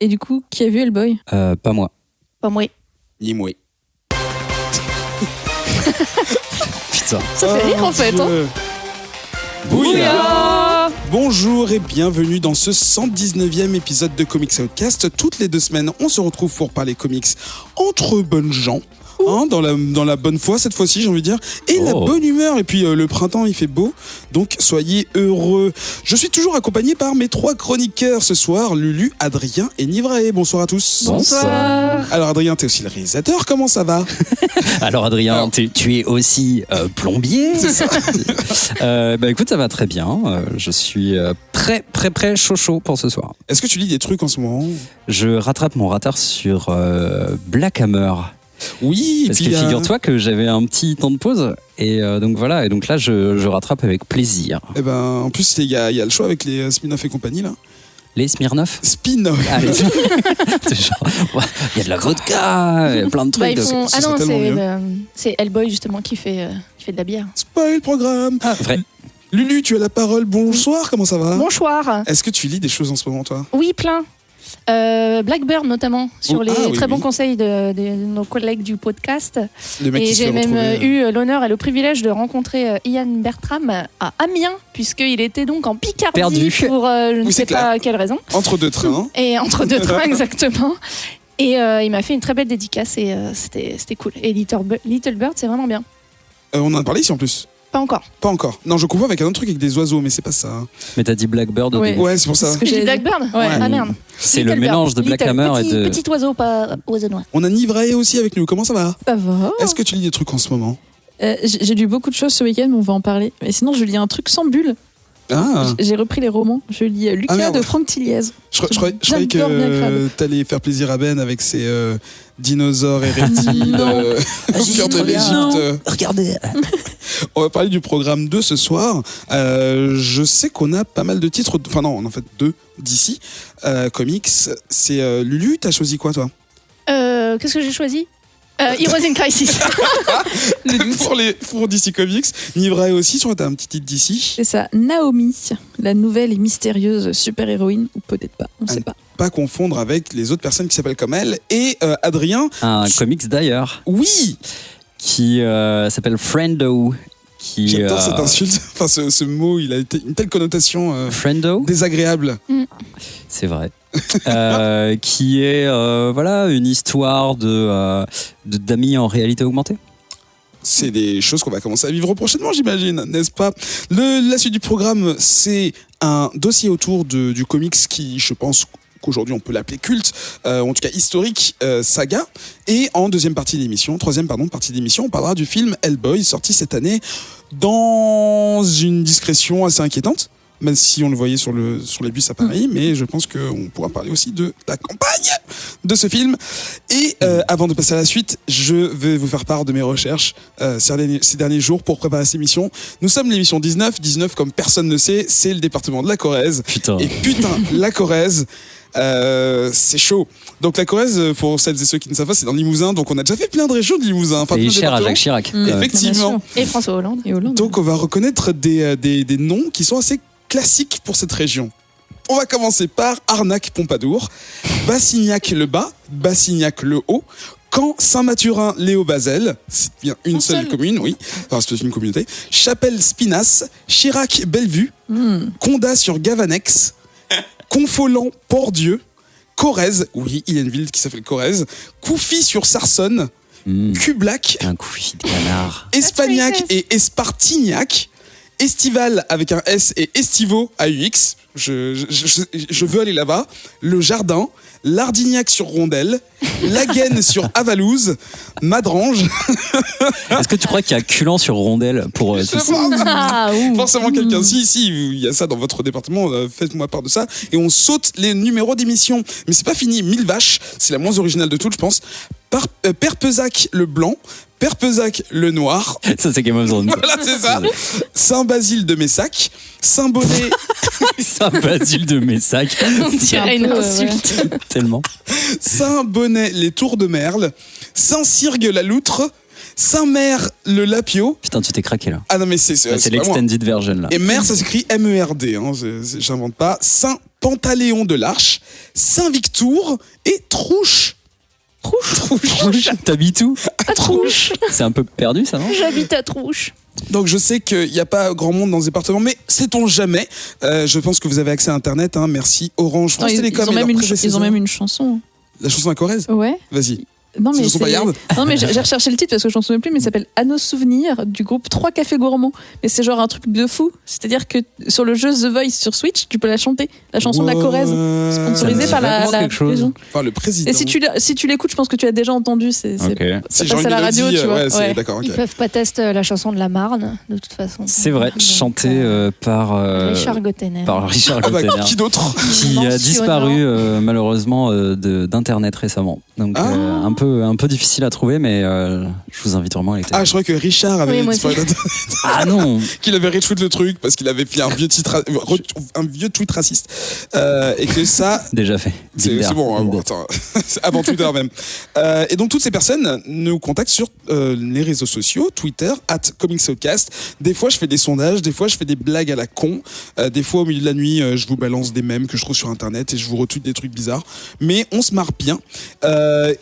Et du coup, qui a vu Hellboy ? Pas moi. Pas moi. Ni moi. Putain. Ça fait rire en fait. Hein. Bouillard. Bonjour et bienvenue dans ce 119e épisode de Comics Outcast. Toutes les 2 semaines, on se retrouve pour parler comics entre bonnes gens. Hein, dans la bonne foi cette fois-ci, j'ai envie de dire, et la bonne humeur. Et puis le printemps il fait beau, donc soyez heureux. Je suis toujours accompagné par mes 3 chroniqueurs ce soir, Lulu, Adrien et Nivrae. Bonsoir à tous. Bonsoir. Alors Adrien, t'es aussi le réalisateur, comment ça va? Alors Adrien, tu es aussi plombier. C'est ça. Écoute, ça va très bien. Je suis prêt, chaud pour ce soir. Est-ce que tu lis des trucs en ce moment? Je rattrape mon retard sur Black Hammer. Oui, parce que figure-toi que j'avais un petit temps de pause et donc voilà, et donc là je rattrape avec plaisir. Et ben en plus il y a le choix avec les spin-off et compagnie là. Les Smirnoff. Spin-off. Allez, c'est genre, il y a de la vodka, il y a plein de trucs. Ah non, c'est Hellboy justement qui fait de la bière. Spoil programme. Ah, vrai. Lulu, tu as la parole. Bonsoir, comment ça va? Bonsoir. Est-ce que tu lis des choses en ce moment, toi? Oui, plein. Blackbird notamment, sur les très bons conseils de nos collègues du podcast. Et j'ai même eu l'honneur et le privilège de rencontrer Ian Bertram à Amiens, puisqu'il était donc en Picardie perdu pour je ne sais pas quelle raison. Entre 2 trains. Et entre 2 trains, exactement. Et il m'a fait une très belle dédicace et c'était cool. Et Little Bird, c'est vraiment bien. On en a parlé ici en plus. Pas encore. Pas encore. Non, je confonds avec un autre truc avec des oiseaux, mais c'est pas ça. Mais t'as dit Blackbird au début. Ouais, c'est pour ça. J'ai dit Blackbird. Ouais. Ah merde. C'est le mélange de Black Hammer et de... Petit oiseau, pas oiseau noir. On a Nivrae aussi avec nous. Comment ça va? Ça va. Est-ce que tu lis des trucs en ce moment? J'ai lu beaucoup de choses ce week-end, mais on va en parler. Mais sinon, je lis un truc sans bulle. Ah. J'ai repris les romans. Je lis Lucas de Franck Tilliez. Je croyais que t'allais faire plaisir à Ben avec ses dinosaures et reptiles de l'Égypte. Regardez. On va parler du programme 2 ce soir. Je sais qu'on a pas mal de titres, enfin non, en fait 2 d'ici comics. C'est Lulu, t'as choisi quoi toi? Qu'est-ce que j'ai choisi? Heroes in Crisis. pour DC Comics. Nivrae aussi, tu vois, t'as un petit titre d'ici. C'est ça, Naomi, la nouvelle et mystérieuse super-héroïne, ou peut-être pas, on sait pas. Pas confondre avec les autres personnes qui s'appellent comme elle. Et Adrien. Un comics d'ailleurs. Oui. Qui s'appelle Friendo. J'adore cette insulte. Enfin, ce mot, il a une telle connotation Friendo désagréable. C'est vrai. Qui est une histoire d'amis en réalité augmentée. C'est des choses qu'on va commencer à vivre prochainement, j'imagine, n'est-ce pas? La suite du programme, c'est un dossier autour du comics qui, je pense qu'aujourd'hui on peut l'appeler culte, en tout cas historique, saga. Et en troisième partie d'émission, on parlera du film Hellboy, sorti cette année dans une discrétion assez inquiétante. Même si on le voyait sur les bus à Paris, mais je pense qu'on pourra parler aussi de la campagne de ce film. Et avant de passer à la suite, je vais vous faire part de mes recherches ces derniers jours pour préparer cette émission. Nous sommes l'émission 19. 19, comme personne ne sait, c'est le département de la Corrèze. Putain. Et putain, la Corrèze, c'est chaud. Donc la Corrèze, pour celles et ceux qui ne savent pas, c'est dans le Limousin. Donc on a déjà fait plein de régions du Limousin. Enfin, et cher à Jacques Chirac. Effectivement. Et François Hollande. Donc on va reconnaître des noms qui sont assez classiques pour cette région. On va commencer par Arnac Pompadour, Bassignac le Bas, Bassignac le Haut, Caen Saint-Mathurin Léo Basel, c'est bien une seule commune, oui, enfin c'est une communauté, Chapelle Spinasse, Chirac Bellevue, Condat sur Gavanex, Confolens Port-Dieu, Corrèze, oui, il y a une ville qui s'appelle Corrèze, Couffy sur Sarsonne, Cublac, un Couffy de canard, Espagnac et Espartignac, Estival avec un S et Estivo AUX. Je veux aller là-bas. Le Jardin, Lardignac sur Rondelle, Laguenne sur Avalouse, Madrange. Est-ce que tu crois qu'il y a Culan sur Rondelle pour Forcément quelqu'un. Si, il y a ça dans votre département, faites-moi part de ça. Et on saute les numéros d'émission. Mais c'est pas fini. 1000 vaches, c'est la moins originale de toutes, je pense. Perpezac le Blanc, Perpezac le Noir. Ça, c'est Game of Thrones. Voilà, c'est ça. Saint-Basile de Messac, Saint-Bonnet. Saint-Basile de Messac. On dirait une insulte. Tellement. Saint-Bonnet les Tours de Merle, Saint-Cirgue la Loutre, Saint-Mer le Lapio. Putain, tu t'es craqué là. Ah non, mais c'est l'extended version là. Et Mer, ça s'écrit MERD, hein, j'invente pas. Saint-Pantaléon de l'Arche, Saint-Victour et Trouche. Trouche. T'habites où? À Trouche. C'est un peu perdu ça, non? J'habite à Trouche. Donc je sais qu'il n'y a pas grand monde dans ce département, mais sait-on jamais. Je pense que vous avez accès à Internet, hein, merci Orange, France Télécom. Ils ont même une chanson. La chanson à Corrèze? Ouais. Vas-y. Non mais, j'ai recherché le titre parce que je m'en souviens plus, mais ça s'appelle À nos souvenirs du groupe 3 Cafés Gourmands. Mais c'est genre un truc de fou. C'est-à-dire que sur le jeu The Voice sur Switch, tu peux la chanter. La chanson de la Corrèze, sponsorisée par la région. Par le président. Et si tu l'écoutes, je pense que tu as déjà entendu. Ça passe à la radio, tu vois. Ouais. D'accord, okay. Ils peuvent pas tester la chanson de la Marne, de toute façon. C'est vrai, chantée par Richard Gottener. Qui d'autre? Qui a disparu malheureusement d'internet récemment. Donc un peu difficile à trouver, mais je vous invite vraiment à l'écouter. Ah, je crois que Richard avait disparu d'internet. Ah non. Qu'il avait retweet le truc parce qu'il avait fait un vieux tweet raciste et que ça déjà fait. C'est bon, attends, avant Twitter même. Et donc toutes ces personnes nous contactent sur les réseaux sociaux, Twitter @comicsocast. Des fois je fais des sondages, des fois je fais des blagues à la con, des fois au milieu de la nuit je vous balance des mèmes que je trouve sur internet et je vous retweet des trucs bizarres, mais on se marre bien.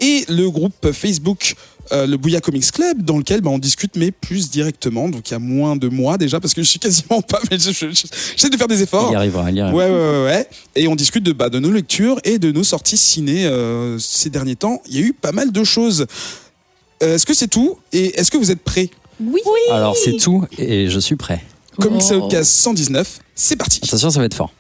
Et le groupe Facebook le Bouya Comics Club, dans lequel on discute mais plus directement, donc il y a moins de moi déjà parce que je suis quasiment pas, mais j'essaie de faire des efforts. Il y arrivera. Ouais. Et on discute de nos lectures et de nos sorties ciné ces derniers temps. Il y a eu pas mal de choses. Est-ce que c'est tout et est-ce que vous êtes prêts? Oui. Alors c'est tout et je suis prêt. Comicsocast 119, c'est parti. Attention, ça va être fort.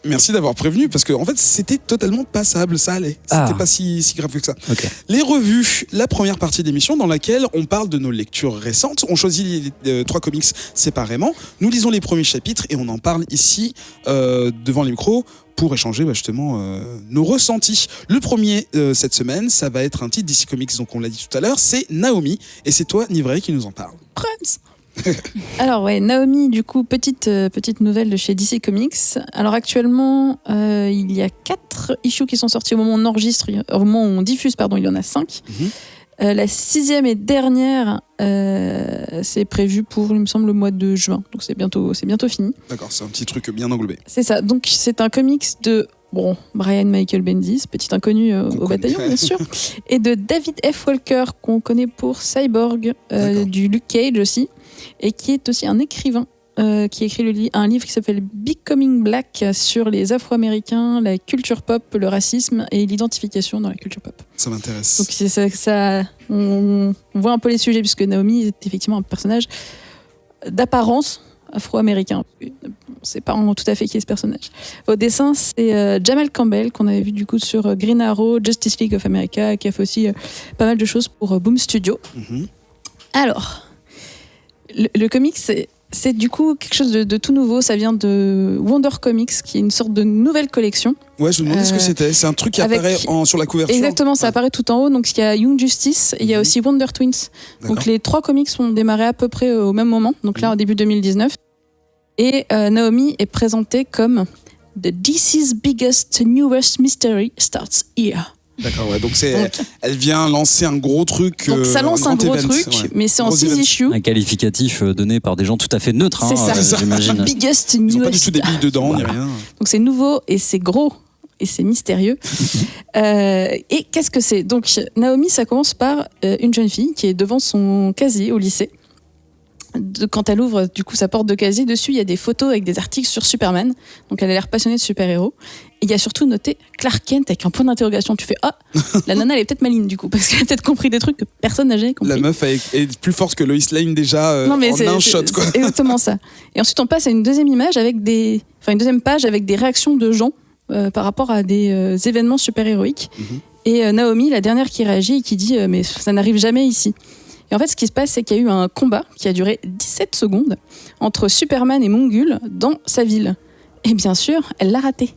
Merci d'avoir prévenu parce que en fait c'était totalement passable, ça allait. C'était pas si grave que ça. Okay. Les revues, la première partie d'émission dans laquelle on parle de nos lectures récentes. On choisit les 3 comics séparément. Nous lisons les premiers chapitres et on en parle ici devant les micros pour échanger justement nos ressentis. Le premier cette semaine, ça va être un titre DC Comics, donc on l'a dit tout à l'heure, c'est Naomi et c'est toi Nivray qui nous en parle. Prince. Alors Naomi, du coup, petite nouvelle de chez DC Comics. Alors actuellement, il y a 4 issues qui sont sortis au moment où on enregistre, au moment où on diffuse, il y en a 5. La 6e et dernière, c'est prévu pour, il me semble, le mois de juin. Donc c'est bientôt fini. D'accord, c'est un petit truc bien englobé. C'est ça. Donc c'est un comics de Brian Michael Bendis, petit inconnu au bataillon, bien sûr, et de David F. Walker, qu'on connaît pour Cyborg, du Luke Cage aussi, et qui est aussi un écrivain qui écrit un livre qui s'appelle Becoming Black sur les Afro-Américains, la culture pop, le racisme et l'identification dans la culture pop. Ça m'intéresse. Donc c'est ça, on voit un peu les sujets, puisque Naomi est effectivement un personnage d'apparence afro-américain. On ne sait pas tout à fait qui est ce personnage. Au dessin, c'est Jamal Campbell, qu'on avait vu du coup sur Green Arrow, Justice League of America, qui a fait aussi pas mal de choses pour Boom Studio. Alors, le comics, c'est du coup quelque chose de tout nouveau. Ça vient de Wonder Comics, qui est une sorte de nouvelle collection. Ouais, je me demandais ce que c'était. C'est un truc qui apparaît sur la couverture. Exactement, ça apparaît tout en haut. Donc il y a Young Justice, et il y a aussi Wonder Twins. D'accord. Donc les 3 comics ont démarré à peu près au même moment. Donc là, au début 2019. Et Naomi est présentée comme The DC's biggest, newest mystery starts here. D'accord, ouais. Donc elle vient lancer un gros truc. Donc ça lance un gros truc, mais c'est en 6 issues. Un qualificatif donné par des gens tout à fait neutres. C'est ça. J'imagine. Biggest, Ils n'ont newest. pas du tout des billes dedans, ni rien. Donc c'est nouveau et c'est gros. Et c'est mystérieux. Et qu'est-ce que c'est? Donc Naomi, ça commence par une jeune fille qui est devant son casier au lycée. Quand elle ouvre du coup sa porte de casier, dessus il y a des photos avec des articles sur Superman. Donc elle a l'air passionnée de super-héros. Et il y a surtout noté Clark Kent avec un point d'interrogation. Tu fais la nana elle est peut-être maligne du coup, parce qu'elle a peut-être compris des trucs que personne n'a jamais compris. La meuf est plus forte que Lois Lane déjà en un shot quoi. C'est exactement ça. Et ensuite on passe à une deuxième image une deuxième page avec des réactions de gens par rapport à des événements super-héroïques. Et Naomi, la dernière qui réagit et qui dit mais ça n'arrive jamais ici. Et en fait, ce qui se passe, c'est qu'il y a eu un combat qui a duré 17 secondes entre Superman et Mongul dans sa ville. Et bien sûr, elle l'a raté.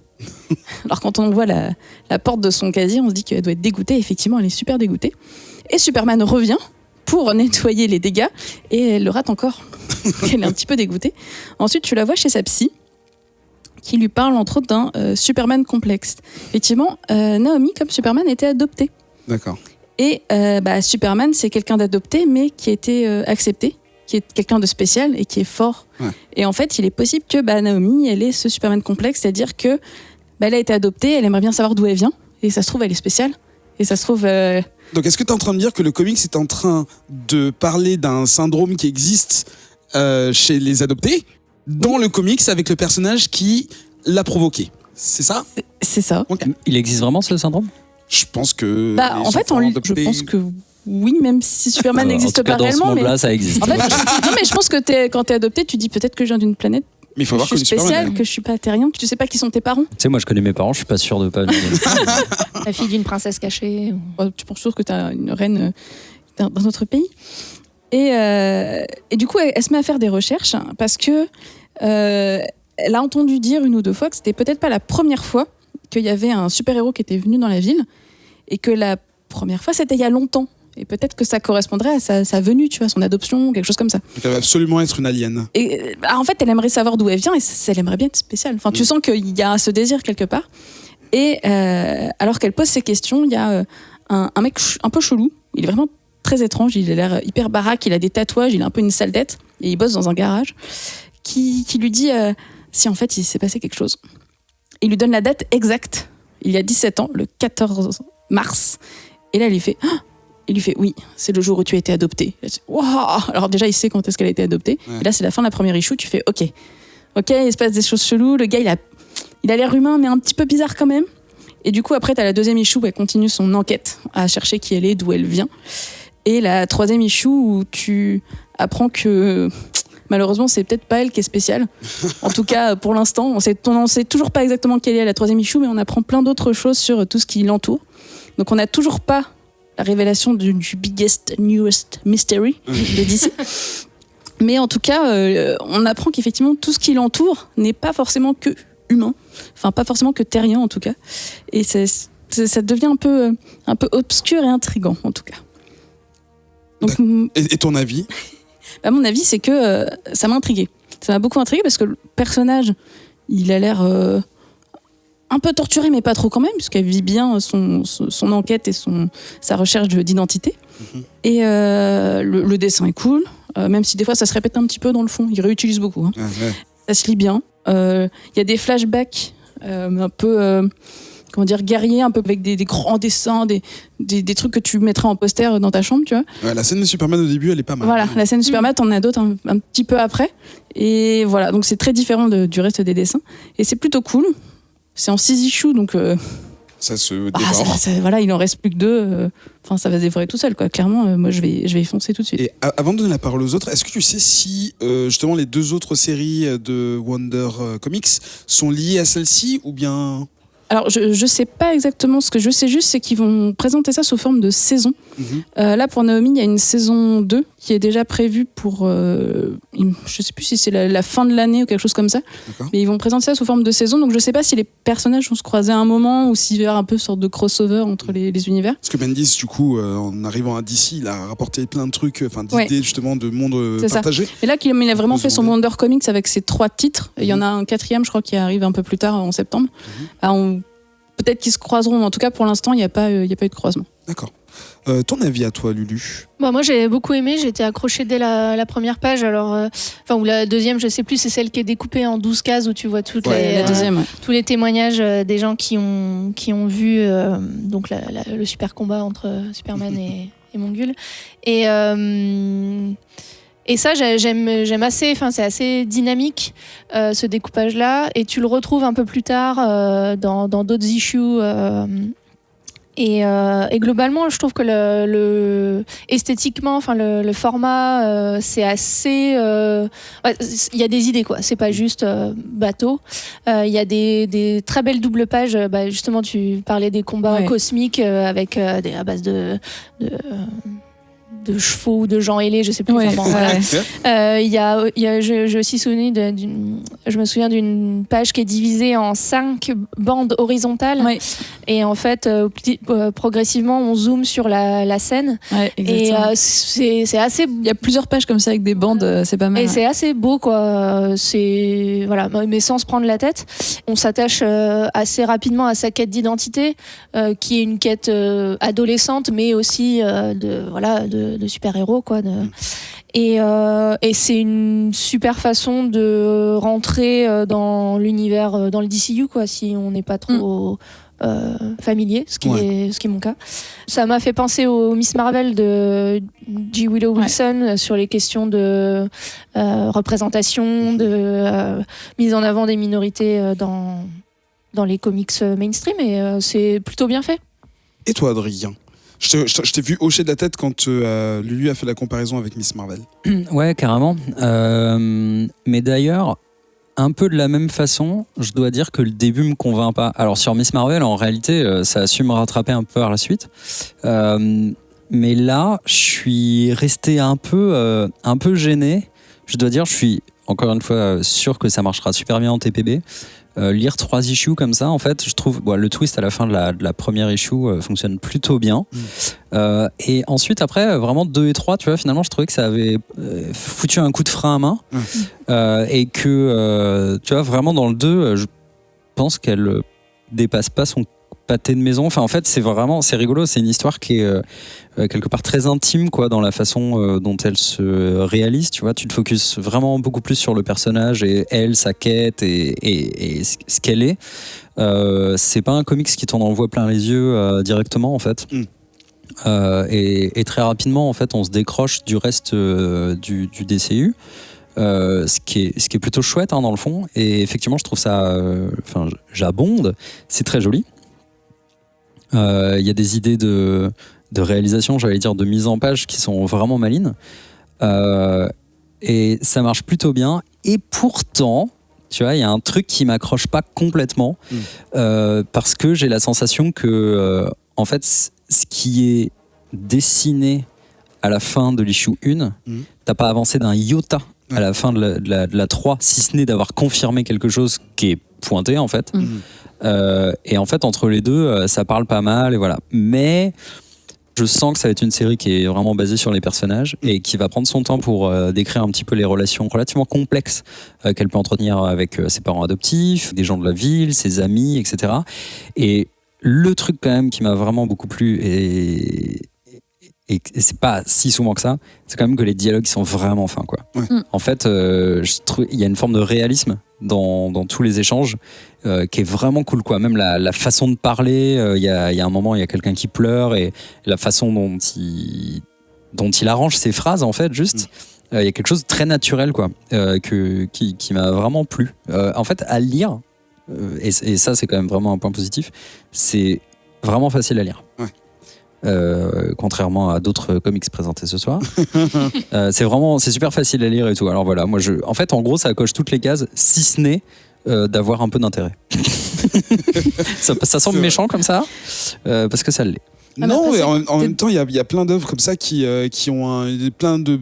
Alors quand on voit la porte de son casier, on se dit qu'elle doit être dégoûtée. Effectivement, elle est super dégoûtée. Et Superman revient pour nettoyer les dégâts et elle le rate encore. Elle est un petit peu dégoûtée. Ensuite, tu la vois chez sa psy, qui lui parle entre autres d'un Superman complexe. Effectivement, Naomi, comme Superman, était adoptée. D'accord. Et Superman, c'est quelqu'un d'adopté, mais qui a été accepté, qui est quelqu'un de spécial et qui est fort. Ouais. Et en fait, il est possible que Naomi, elle ait ce Superman complexe, c'est-à-dire que elle a été adoptée, elle aimerait bien savoir d'où elle vient, et ça se trouve, elle est spéciale. Et ça se trouve... Donc, est-ce que tu es en train de dire que le comics est en train de parler d'un syndrome qui existe chez les adoptés dans le comics avec le personnage qui l'a provoqué? C'est ça? C'est ça. Okay. Il existe vraiment ce syndrome? Je pense que... en fait, je pense que oui, même si Superman n'existe pas réellement. Dans ce monde-là, ça existe. En fait, non, mais je pense que quand t'es adopté, tu dis peut-être que je viens d'une planète. Mais il faut voir que je suis spécial, que je suis pas terrien, que tu sais pas qui sont tes parents. Tu sais, moi je connais mes parents, je suis pas sûr de pas venir. La fille d'une princesse cachée. Tu penses toujours que t'as une reine d'un autre pays. Et du coup, elle se met à faire des recherches parce que elle a entendu dire une ou deux fois que c'était peut-être pas la première fois qu'il y avait un super-héros qui était venu dans la ville et que la première fois c'était il y a longtemps. Et peut-être que ça correspondrait à sa venue, tu vois, son adoption, quelque chose comme ça. Donc elle va absolument être une alien. Et en fait, elle aimerait savoir d'où elle vient et elle aimerait bien être spéciale. Enfin, tu sens qu'il y a ce désir quelque part. Et alors qu'elle pose ces questions, il y a un mec un peu chelou. Il est vraiment très étrange. Il a l'air hyper baraque. Il a des tatouages. Il a un peu une sale tête. Et il bosse dans un garage. Qui lui dit si en fait il s'est passé quelque chose. Il lui donne la date exacte. Il y a 17 ans, le 14 mars. Et là, il lui fait... Il lui fait oui, c'est le jour où tu as été adopté. Wow. Alors déjà, il sait quand est-ce qu'elle a été adoptée. Ouais. Et là, c'est la fin de la première issue. Tu fais ok, il se passe des choses cheloues. Le gars, il a l'air humain, mais un petit peu bizarre quand même. Et du coup, après, tu as la deuxième issue où elle continue son enquête à chercher qui elle est, d'où elle vient. Et la troisième issue où tu apprends que malheureusement, c'est peut-être pas elle qui est spéciale. En tout cas, pour l'instant, on sait toujours pas exactement quelle est la troisième issue, mais on apprend plein d'autres choses sur tout ce qui l'entoure. Donc, on n'a toujours pas la révélation du biggest, newest mystery de DC. Mais en tout cas, on apprend qu'effectivement, tout ce qui l'entoure n'est pas forcément que humain. Enfin, pas forcément que terrien, en tout cas. Et ça devient un peu obscur et intriguant, en tout cas. Donc, et ton avis? Mon avis, c'est que ça m'a intrigué. Ça m'a beaucoup intrigué parce que le personnage, il a l'air... un peu torturée, mais pas trop quand même, puisqu'elle vit bien son enquête et sa recherche d'identité. Mm-hmm. Et le dessin est cool, même si des fois ça se répète un petit peu dans le fond. Il réutilise beaucoup. Hein. Ah, ouais. Ça se lit bien. Il y a des flashbacks un peu guerriers, un peu avec des grands dessins, des trucs que tu mettrais en poster dans ta chambre, tu vois. Ouais, la scène de Superman au début, elle est pas mal. Voilà, la scène de Superman, t'en as d'autres un petit peu après. Et voilà, donc c'est très différent du reste des dessins. Et c'est plutôt cool. C'est en 6 issues, donc... ça se dévore. Voilà, il en reste plus que 2. Enfin, ça va se dévorer tout seul, quoi. Clairement, moi, je vais y foncer tout de suite. Et avant de donner la parole aux autres, est-ce que tu sais si, justement, les 2 autres séries de Wonder Comics sont liées à celle-ci, ou bien... Alors, je sais pas exactement. Ce que je sais juste, c'est qu'ils vont présenter ça sous forme de saison. Mm-hmm. Là, pour Naomi, il y a une saison 2 qui est déjà prévue pour... je sais plus si c'est la fin de l'année ou quelque chose comme ça. D'accord. Mais ils vont présenter ça sous forme de saison. Donc, je sais pas si les personnages vont se croiser à un moment ou s'il va y avoir un peu une sorte de crossover entre les univers. Parce que Bendis, du coup, en arrivant à DC, il a rapporté plein de trucs, d'idées, justement, de mondes partagés. Et là, il a vraiment fait son Wonder Comics avec ses 3 titres. Il y en a un 4e, je crois, qui arrive un peu plus tard, en septembre. Peut-être qu'ils se croiseront, mais en tout cas, pour l'instant, il n'y a pas eu de croisement. D'accord. Ton avis à toi, Lulu? Moi, j'ai beaucoup aimé. J'ai été accrochée dès la première page. Alors, ou la deuxième, je sais plus. C'est celle qui est découpée en 12 cases où tu vois la deuxième, tous les témoignages des gens qui ont vu donc le super combat entre Superman et Mongul. Et ça, j'aime assez. Enfin, c'est assez dynamique ce découpage-là. Et tu le retrouves un peu plus tard dans d'autres issues. Et globalement, je trouve que esthétiquement, enfin le format, c'est assez. Il y a des idées, quoi. C'est pas juste bateau. Il y a des très belles doubles pages. Justement, tu parlais des combats cosmiques avec à base de de chevaux ou de gens ailés, je sais plus. Ouais, j'ai aussi je me souviens d'une page qui est divisée en 5 bandes horizontales. Ouais. Et en fait, progressivement, on zoome sur la scène. Ouais, et c'est assez. Il y a plusieurs pages comme ça avec des bandes, c'est pas mal. Et c'est assez beau, quoi. Voilà, mais sans se prendre la tête. On s'attache assez rapidement à sa quête d'identité, qui est une quête adolescente, mais aussi de super-héros, quoi. Et c'est une super façon de rentrer dans l'univers, dans le DCU, quoi, si on n'est pas trop familier, ce qui est mon cas. Ça m'a fait penser au Miss Marvel de G. Willow Wilson, sur les questions de représentation, de mise en avant des minorités dans les comics mainstream, et c'est plutôt bien fait. Et toi, Adrien ? Je t'ai vu hocher de la tête quand Lulu a fait la comparaison avec Miss Marvel. Ouais, carrément. Mais d'ailleurs, un peu de la même façon, je dois dire que le début me convainc pas. Alors sur Miss Marvel, en réalité, ça a su me rattraper un peu par la suite. Mais là, je suis resté un peu gêné. Je dois dire, je suis encore une fois sûr que ça marchera super bien en TPB. Lire 3 issues comme ça, en fait, je trouve le twist à la fin de la première issue fonctionne plutôt bien. Et ensuite, après, vraiment 2 et 3, tu vois, finalement, je trouvais que ça avait foutu un coup de frein à main. Et que, tu vois, vraiment dans le 2, je pense qu'elle dépasse pas son pâté de maison. Enfin, en fait, c'est rigolo. C'est une histoire qui est quelque part très intime, quoi, dans la façon dont elle se réalise. Tu vois, tu te focuses vraiment beaucoup plus sur le personnage et elle, sa quête et ce qu'elle est. C'est pas un comics qui t'en envoie plein les yeux directement, en fait. Et très rapidement, en fait, on se décroche du reste du DCU. Ce qui est plutôt chouette, hein, dans le fond. Et effectivement, je trouve ça. J'abonde. C'est très joli. Il y a des idées de réalisation, j'allais dire de mise en page, qui sont vraiment malines. Et ça marche plutôt bien. Et pourtant, tu vois, il y a un truc qui m'accroche pas complètement. Parce que j'ai la sensation que, en fait, ce qui est dessiné à la fin de l'issue 1, t'as pas avancé d'un iota à la fin de la 3, si ce n'est d'avoir confirmé quelque chose qui est pointé, en fait. Et en fait, entre les deux, ça parle pas mal, et voilà. Mais je sens que ça va être une série qui est vraiment basée sur les personnages et qui va prendre son temps pour décrire un petit peu les relations relativement complexes qu'elle peut entretenir avec ses parents adoptifs, des gens de la ville, ses amis, etc. Et le truc quand même qui m'a vraiment beaucoup plu, et c'est pas si souvent que ça, c'est quand même que les dialogues sont vraiment fins, quoi. En fait, je trouve il y a une forme de réalisme dans tous les échanges qui est vraiment cool, quoi. Même la façon de parler, il y a un moment, il y a quelqu'un qui pleure, et la façon dont il arrange ses phrases, en fait, juste il y a quelque chose de très naturel, quoi, qui m'a vraiment plu. En fait, à lire, et ça c'est quand même vraiment un point positif, c'est vraiment facile à lire. Contrairement à d'autres comics présentés ce soir. C'est super facile à lire et tout. Alors voilà, en fait, en gros, ça coche toutes les cases, si ce n'est d'avoir un peu d'intérêt. ça semble méchant comme ça, parce que ça l'est. Non, et en même temps, il y a plein d'œuvres comme ça qui ont plein de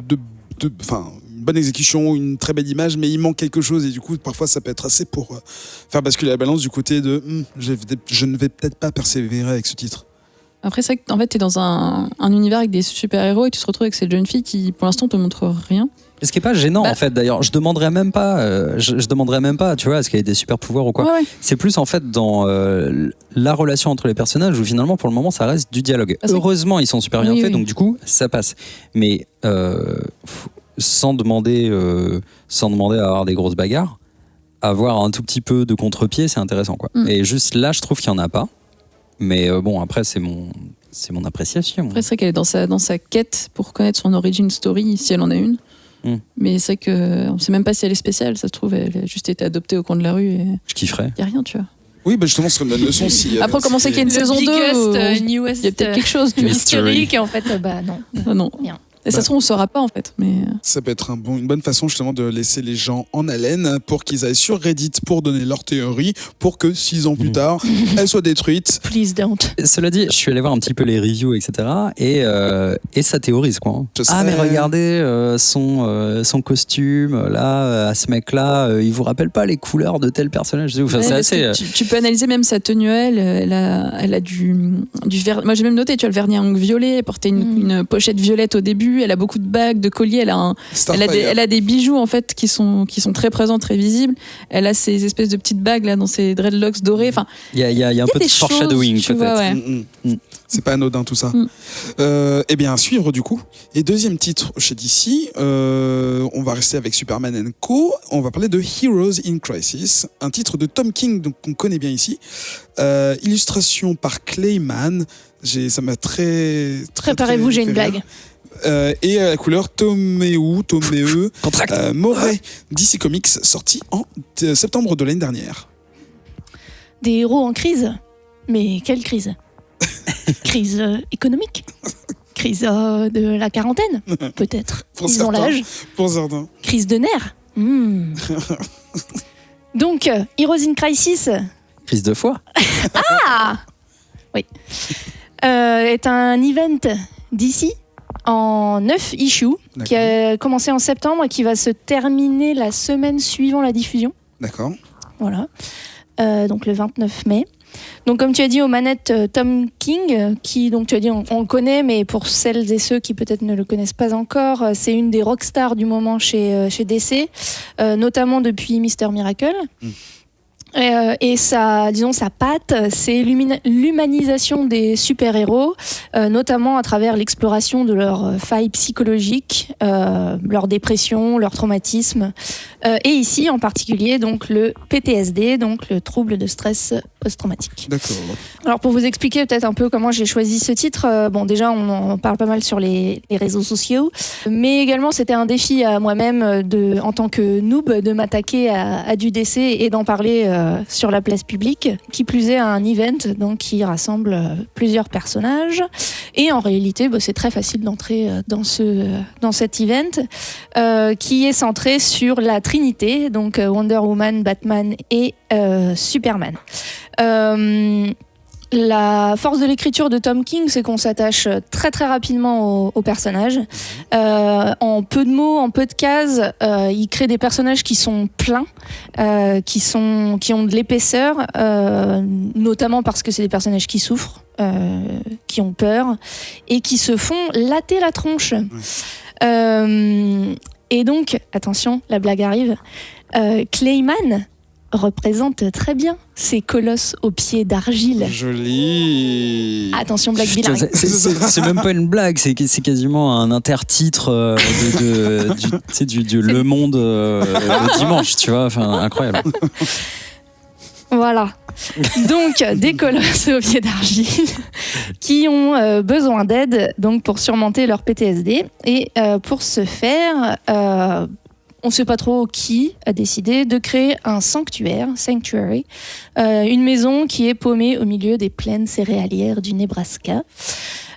une bonne exécution, une très belle image, mais il manque quelque chose, et du coup, parfois, ça peut être assez pour faire basculer la balance du côté de je ne vais peut-être pas persévérer avec ce titre. Après, c'est vrai que en fait, t'es dans un univers avec des super-héros et tu te retrouves avec cette jeune fille qui, pour l'instant, te montre rien. Ce qui est pas gênant, en fait, d'ailleurs. Je demanderais même pas, tu vois, est-ce qu'elle a des super-pouvoirs ou quoi. Ouais. C'est plus, en fait, dans la relation entre les personnages où, finalement, pour le moment, ça reste du dialogue. Heureusement, ils sont super bien faits, donc du coup, ça passe. Mais sans demander à avoir des grosses bagarres, avoir un tout petit peu de contre-pied, c'est intéressant, quoi. Et juste là, je trouve qu'il y en a pas. Mais bon, après, c'est mon appréciation. Après, c'est vrai qu'elle est dans sa quête pour connaître son origin story, si elle en a une. Mais c'est vrai qu'on ne sait même pas si elle est spéciale. Ça se trouve, elle a juste été adoptée au coin de la rue. Et je kifferais. Il n'y a rien, tu vois. Oui, justement, ce serait une bonne leçon. Après, comment c'est qu'il y a une saison 2 il y a peut-être quelque chose. Tu Mystérique, et en fait, non. Non. Rien. Et ça se trouve, on ne saura pas en fait. Mais... Ça peut être une bonne façon justement de laisser les gens en haleine pour qu'ils aillent sur Reddit pour donner leur théorie, pour que 6 ans plus tard, elle soit détruite. Please don't. Cela dit, je suis allé voir un petit peu les reviews, etc. Et ça théorise, quoi. Mais regardez son costume, là, à ce mec-là, il vous rappelle pas les couleurs de tel personnage. Enfin, c'est assez... tu peux analyser même sa tenue, elle a du vernis. Moi, j'ai même noté, tu as le vernis à ongles violet, elle portait une pochette violette au début, elle a beaucoup de bagues, de colliers, elle a des bijoux en fait qui sont très présents, très visibles. Elle a ces espèces de petites bagues là dans ses dreadlocks dorés. Enfin, il y a un peu de foreshadowing peut-être. C'est pas anodin tout ça. Eh bien, à suivre du coup. Et deuxième titre chez DC, on va rester avec Superman & Co. On va parler de Heroes in Crisis, un titre de Tom King donc qu'on connaît bien ici. Illustration par Clayman. Ça m'a très préparez-vous, j'ai une blague. Et la couleur Tomeu Moret, DC Comics, sorti en septembre de l'année dernière. Des héros en crise. Mais quelle crise? Crise économique? Crise de la quarantaine? Peut-être. Ils ont l'âge. Pour certains. Crise de nerfs. Donc, Heroes in Crisis. Crise de foi. Oui. Est un event d'ici en 9 issues qui a commencé en septembre et qui va se terminer la semaine suivant la diffusion. D'accord. Voilà. Donc le 29 mai. Donc comme tu as dit, aux manettes Tom King, qui donc tu as dit on le connaît, mais pour celles et ceux qui peut-être ne le connaissent pas encore, c'est une des rockstars du moment chez DC, notamment depuis Mr. Miracle. Et sa patte, c'est l'humanisation des super-héros, notamment à travers l'exploration de leurs failles psychologiques, leur dépression, leur traumatisme, et ici en particulier donc le PTSD, donc le trouble de stress post-traumatique. D'accord. Alors pour vous expliquer peut-être un peu comment j'ai choisi ce titre, bon déjà on en parle pas mal sur les réseaux sociaux, mais également c'était un défi à moi-même en tant que noob de m'attaquer à du DC et d'en parler sur la place publique, qui plus est à un event donc, qui rassemble plusieurs personnages. Et en réalité, c'est très facile d'entrer dans cet event qui est centré sur la Trinité, donc Wonder Woman, Batman et Superman. La force de l'écriture de Tom King, c'est qu'on s'attache très très rapidement aux personnages. En peu de mots, en peu de cases, il crée des personnages qui sont pleins, qui ont de l'épaisseur, notamment parce que c'est des personnages qui souffrent, qui ont peur et qui se font latter la tronche. Et donc, attention, la blague arrive. Clayman représente très bien ces colosses aux pieds d'argile. Joli. Attention, blague bilingue. C'est même pas une blague, c'est quasiment un intertitre du Le Monde le dimanche, tu vois, enfin incroyable. Voilà. Donc, des colosses aux pieds d'argile qui ont besoin d'aide donc pour surmonter leur PTSD. Et pour ce faire, on ne sait pas trop qui a décidé de créer un sanctuary, une maison qui est paumée au milieu des plaines céréalières du Nebraska,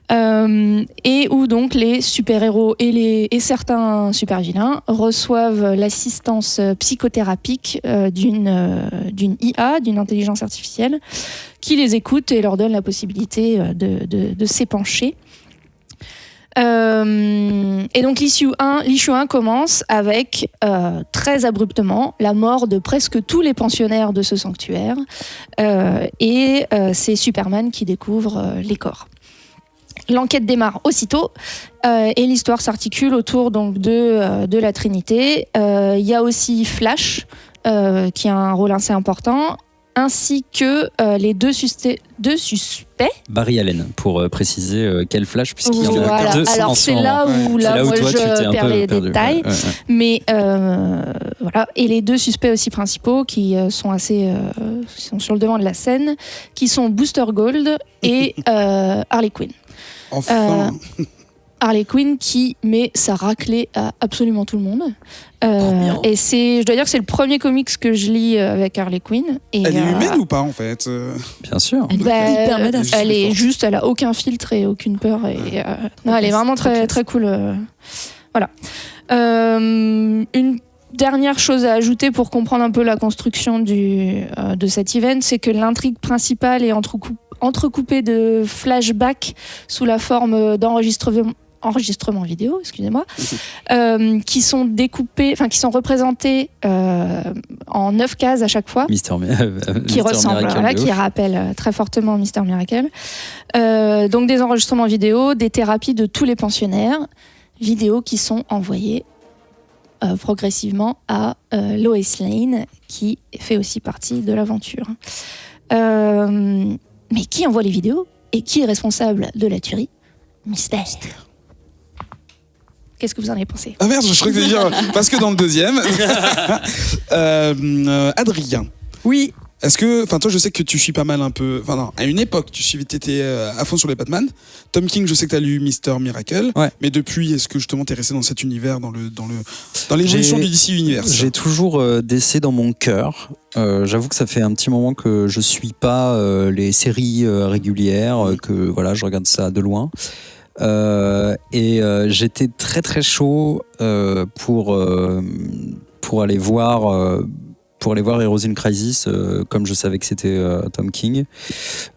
et où donc les super-héros et certains super-vilains reçoivent l'assistance psychothérapique d'une IA, d'une intelligence artificielle, qui les écoute et leur donne la possibilité de s'épancher. Et donc l'issue 1 commence avec très abruptement la mort de presque tous les pensionnaires de ce sanctuaire, et c'est Superman qui découvre les corps. L'enquête démarre aussitôt et l'histoire s'articule autour donc de la Trinité. Il y a aussi Flash qui a un rôle assez important, ainsi que les deux suspects. Barry Allen, pour préciser quel Flash, puisqu'il y en a deux. Alors c'est là où moi je perds les détails. Ouais. Mais voilà. Et les deux suspects aussi principaux qui sont sur le devant de la scène, qui sont Booster Gold et Harley Quinn. Enfin. Harley Quinn qui met sa raclée à absolument tout le monde. Et je dois dire que c'est le premier comics que je lis avec Harley Quinn. Et elle est humaine ou pas en fait Bien sûr. Elle est hyper badass. Elle a aucun filtre et aucune peur. Et, non, elle est vraiment très, très cool. Voilà. Une dernière chose à ajouter pour comprendre un peu la construction de cet event, c'est que l'intrigue principale est entrecoupée de flashbacks sous la forme d'enregistrement vidéo, excusez-moi, qui sont découpés, enfin qui sont représentés en 9 cases à chaque fois, qui ressemblent, qui rappellent très fortement Mister Miracle. Donc des enregistrements vidéo, des thérapies de tous les pensionnaires, vidéos qui sont envoyées progressivement à Lois Lane, qui fait aussi partie de l'aventure. Mais qui envoie les vidéos et qui est responsable de la tuerie? Mystère. Qu'est-ce que vous en avez pensé? Ah merde, je crois que tu allais dire parce que dans le deuxième, Adrien. Oui. Est-ce que, enfin toi je sais que tu suis pas mal un peu, enfin non, à une époque t'étais à fond sur les Batman. Tom King, je sais que t'as lu Mister Miracle, ouais. Mais depuis, est-ce que justement t'es resté dans cet univers, dans l'évolution du DC Universe? J'ai toujours DC dans mon cœur. J'avoue que ça fait un petit moment que je suis pas les séries régulières, que voilà, je regarde ça de loin. Et j'étais très très chaud pour aller voir. Pour aller voir Heroes in Crisis, comme je savais que c'était Tom King.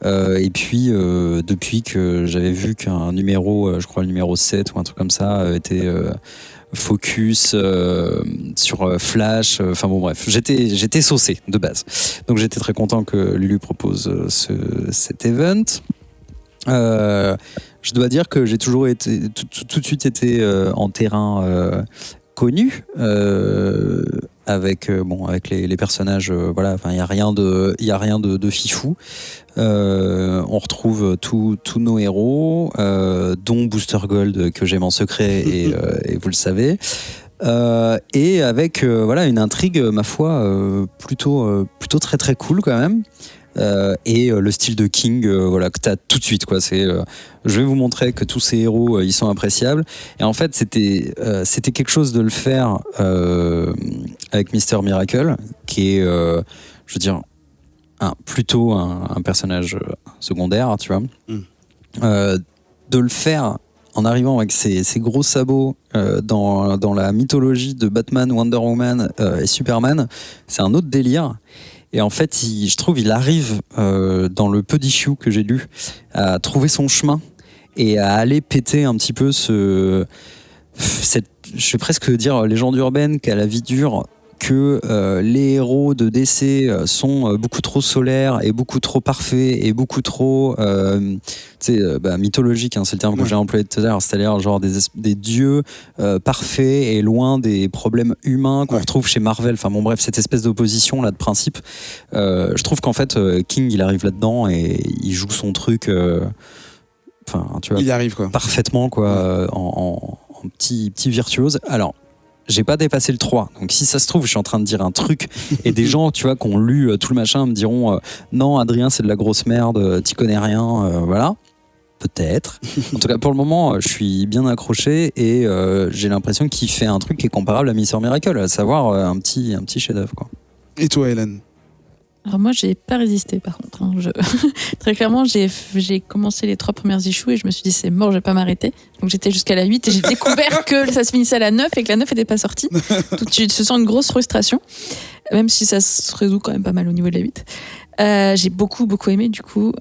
Et puis, depuis que j'avais vu qu'un numéro, je crois le numéro 7 ou un truc comme ça, était focus sur Flash. Enfin bon, bref, j'étais saucé de base. Donc j'étais très content que Lulu propose cet event. Je dois dire que j'ai toujours été, tout de suite été en terrain connu. Avec les personnages, voilà, enfin il y a rien de fifou. On retrouve tous nos héros, dont Booster Gold que j'aime en secret et vous le savez. Et avec voilà une intrigue ma foi plutôt très très cool quand même. Et le style de King voilà, que tu as tout de suite quoi. C'est je vais vous montrer que tous ces héros ils sont appréciables, et en fait c'était quelque chose de le faire avec Mister Miracle qui est je veux dire plutôt un personnage secondaire, tu vois. De le faire en arrivant avec ses gros sabots dans la mythologie de Batman, Wonder Woman et Superman, c'est un autre délire. Et en fait, je trouve il arrive dans le peu d'issues que j'ai lu à trouver son chemin et à aller péter un petit peu je vais presque dire légende urbaine qu'a la vie dure, que les héros de DC sont beaucoup trop solaires et beaucoup trop parfaits et beaucoup trop mythologiques, hein, c'est le terme que j'ai employé tout à l'heure, c'est-à-dire genre des dieux parfaits et loin des problèmes humains qu'on retrouve chez Marvel. Enfin bon bref, cette espèce d'opposition là de principe, je trouve qu'en fait King il arrive là-dedans et il joue son truc enfin tu vois, il y arrive quoi, parfaitement quoi, en petit virtuose. Alors j'ai pas dépassé le 3, donc si ça se trouve je suis en train de dire un truc et des gens tu vois qui ont lu tout le machin me diront non Adrien c'est de la grosse merde, t'y connais rien, voilà, peut-être. En tout cas pour le moment je suis bien accroché et j'ai l'impression qu'il fait un truc qui est comparable à Mister Miracle, à savoir un petit chef-d'œuvre quoi. Et toi Hélène? Alors moi, j'ai pas résisté par contre. Hein. Très clairement, j'ai commencé les 3 premières issues et je me suis dit c'est mort, je vais pas m'arrêter. Donc j'étais jusqu'à la 8 et j'ai découvert que ça se finissait à la 9 et que la 9 n'était pas sortie. Tout de suite, je sens une grosse frustration, même si ça se résout quand même pas mal au niveau de la 8. J'ai beaucoup aimé du coup,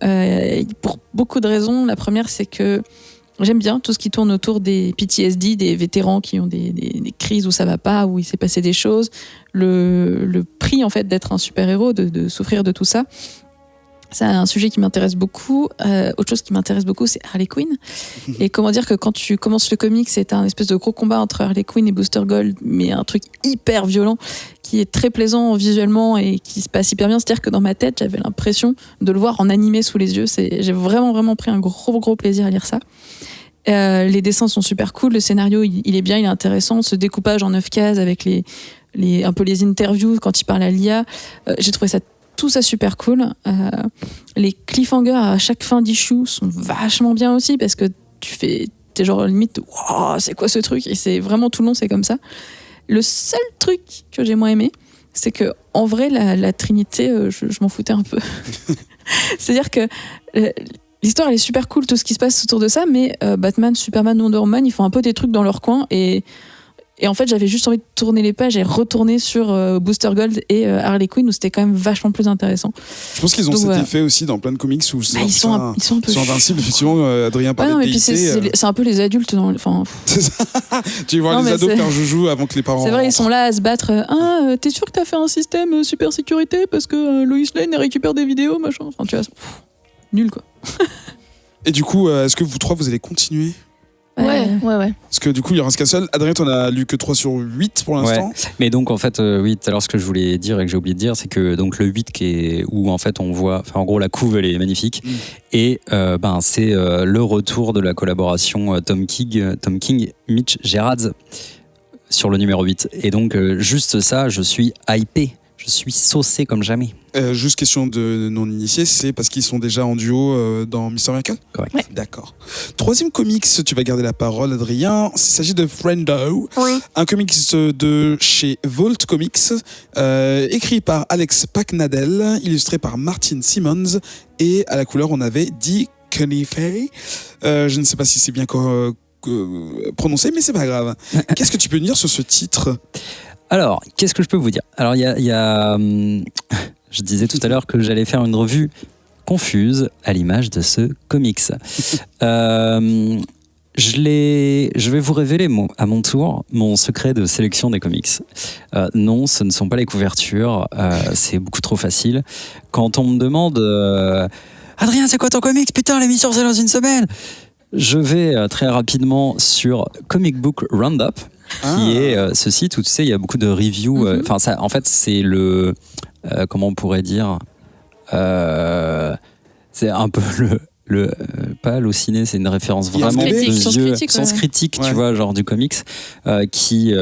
pour beaucoup de raisons. La première, c'est que j'aime bien tout ce qui tourne autour des PTSD, des vétérans qui ont des crises où ça va pas, où il s'est passé des choses. Le prix en fait d'être un super-héros, de souffrir de tout ça. C'est un sujet qui m'intéresse beaucoup. Autre chose qui m'intéresse beaucoup, c'est Harley Quinn. Et comment dire que quand tu commences le comic, c'est un espèce de gros combat entre Harley Quinn et Booster Gold, mais un truc hyper violent qui est très plaisant visuellement et qui se passe hyper bien. C'est-à-dire que dans ma tête, j'avais l'impression de le voir en animé sous les yeux. J'ai vraiment pris un gros plaisir à lire ça. Les dessins sont super cool, le scénario il est bien, il est intéressant. Ce découpage en 9 cases avec un peu les interviews quand il parle à l'IA, j'ai trouvé tout ça super cool. Les cliffhangers à chaque fin d'issue sont vachement bien aussi parce que t'es t'es genre limite, wow, c'est quoi ce truc? Et c'est vraiment tout le long, c'est comme ça. Le seul truc que j'ai moins aimé, c'est que en vrai, la Trinité, je m'en foutais un peu. C'est-à-dire que l'histoire, elle est super cool, tout ce qui se passe autour de ça, mais Batman, Superman, Wonder Woman, ils font un peu des trucs dans leur coin et en fait, j'avais juste envie de tourner les pages et retourner sur Booster Gold et Harley Quinn où c'était quand même vachement plus intéressant. Je pense qu'ils ont cet effet aussi dans plein de comics où ils sont un peu invincibles. Effectivement, Adrien parlait de DIC. C'est un peu les adultes. C'est ça. Tu vois les ados faire joujou avant que les parents. C'est vrai, ils sont là à se battre. T'es sûr que t'as fait un système super sécurité parce que Lois Lane récupère des vidéos, machin. Enfin, tu vois, nul quoi. Et du coup, est-ce que vous trois, vous allez continuer? Ouais. Parce que du coup, il reste qu'un seul. Adrien, t'en as lu que 3 sur 8 pour l'instant. Ouais. Mais donc, en fait, oui, tout à l'heure, ce que je voulais dire et que j'ai oublié de dire, c'est que donc, le 8 où en fait on voit, en gros, la couve, elle est magnifique. Et c'est le retour de la collaboration Tom King, Mitch Gerads sur le numéro 8. Et donc, juste ça, je suis hypé. Je suis saucé comme jamais. Juste question de non-initiés, c'est parce qu'ils sont déjà en duo dans Mr. Miracle? Correct. Ouais. D'accord. Troisième comics, tu vas garder la parole, Adrien. Il s'agit de Friendo, un comics de chez Vault Comics, écrit par Alex Packnadel, illustré par Martin Simmons, et à la couleur, on avait Dee Conifay. Je ne sais pas si c'est bien prononcé, mais c'est pas grave. Qu'est-ce que tu peux nous dire sur ce titre? Alors, qu'est-ce que je peux vous dire? Alors, il y a je disais tout à l'heure que j'allais faire une revue confuse à l'image de ce comics. Je vais vous révéler à mon tour mon secret de sélection des comics. Non, ce ne sont pas les couvertures, c'est beaucoup trop facile. Quand on me demande Adrien, c'est quoi ton comics? Putain, l'émission c'est dans une semaine. Je vais très rapidement sur Comic Book Roundup, qui est ce site où tu sais, il y a beaucoup de reviews. En fait, c'est le comment on pourrait dire, c'est un peu pas Allociné, c'est une référence vraiment sens critique, tu vois, genre du comics, qui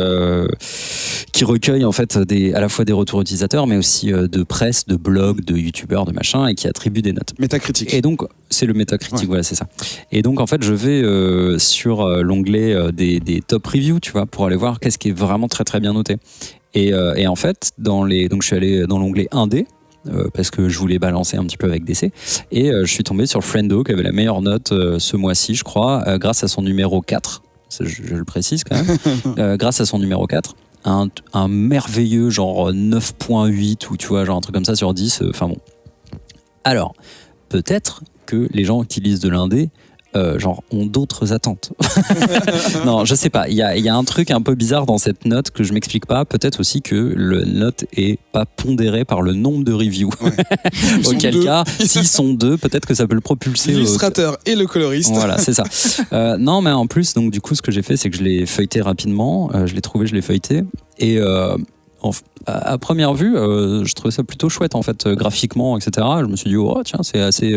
recueille en fait à la fois des retours utilisateurs, mais aussi de presse, de blogs, de youtubeurs, de machin, et qui attribue des notes. Métacritique. Et donc c'est le métacritique, voilà, c'est ça. Et donc en fait, je vais sur l'onglet des top reviews, tu vois, pour aller voir qu'est-ce qui est vraiment très très bien noté. Et en fait, donc je suis allé dans l'onglet indé. Parce que je voulais balancer un petit peu avec DC, et je suis tombé sur Friendo qui avait la meilleure note ce mois-ci, je crois, grâce à son numéro 4, je le précise quand même, grâce à son numéro 4, un merveilleux genre 9.8 ou tu vois, genre un truc comme ça sur 10, enfin bon. Alors, peut-être que les gens qui lisent de l'indé ont d'autres attentes. Non, je sais pas. Il y a un truc un peu bizarre dans cette note que je m'explique pas. Peut-être aussi que la note est pas pondérée par le nombre de reviews. Ouais. Auquel cas, s'ils sont deux, peut-être que ça peut le propulser. L'illustrateur et le coloriste. Voilà, c'est ça. Non, mais en plus, donc du coup, ce que j'ai fait, c'est que je l'ai feuilleté rapidement. Je l'ai trouvé, je l'ai feuilleté. Et à première vue, je trouvais ça plutôt chouette en fait, graphiquement, etc. Je me suis dit, oh tiens, c'est assez.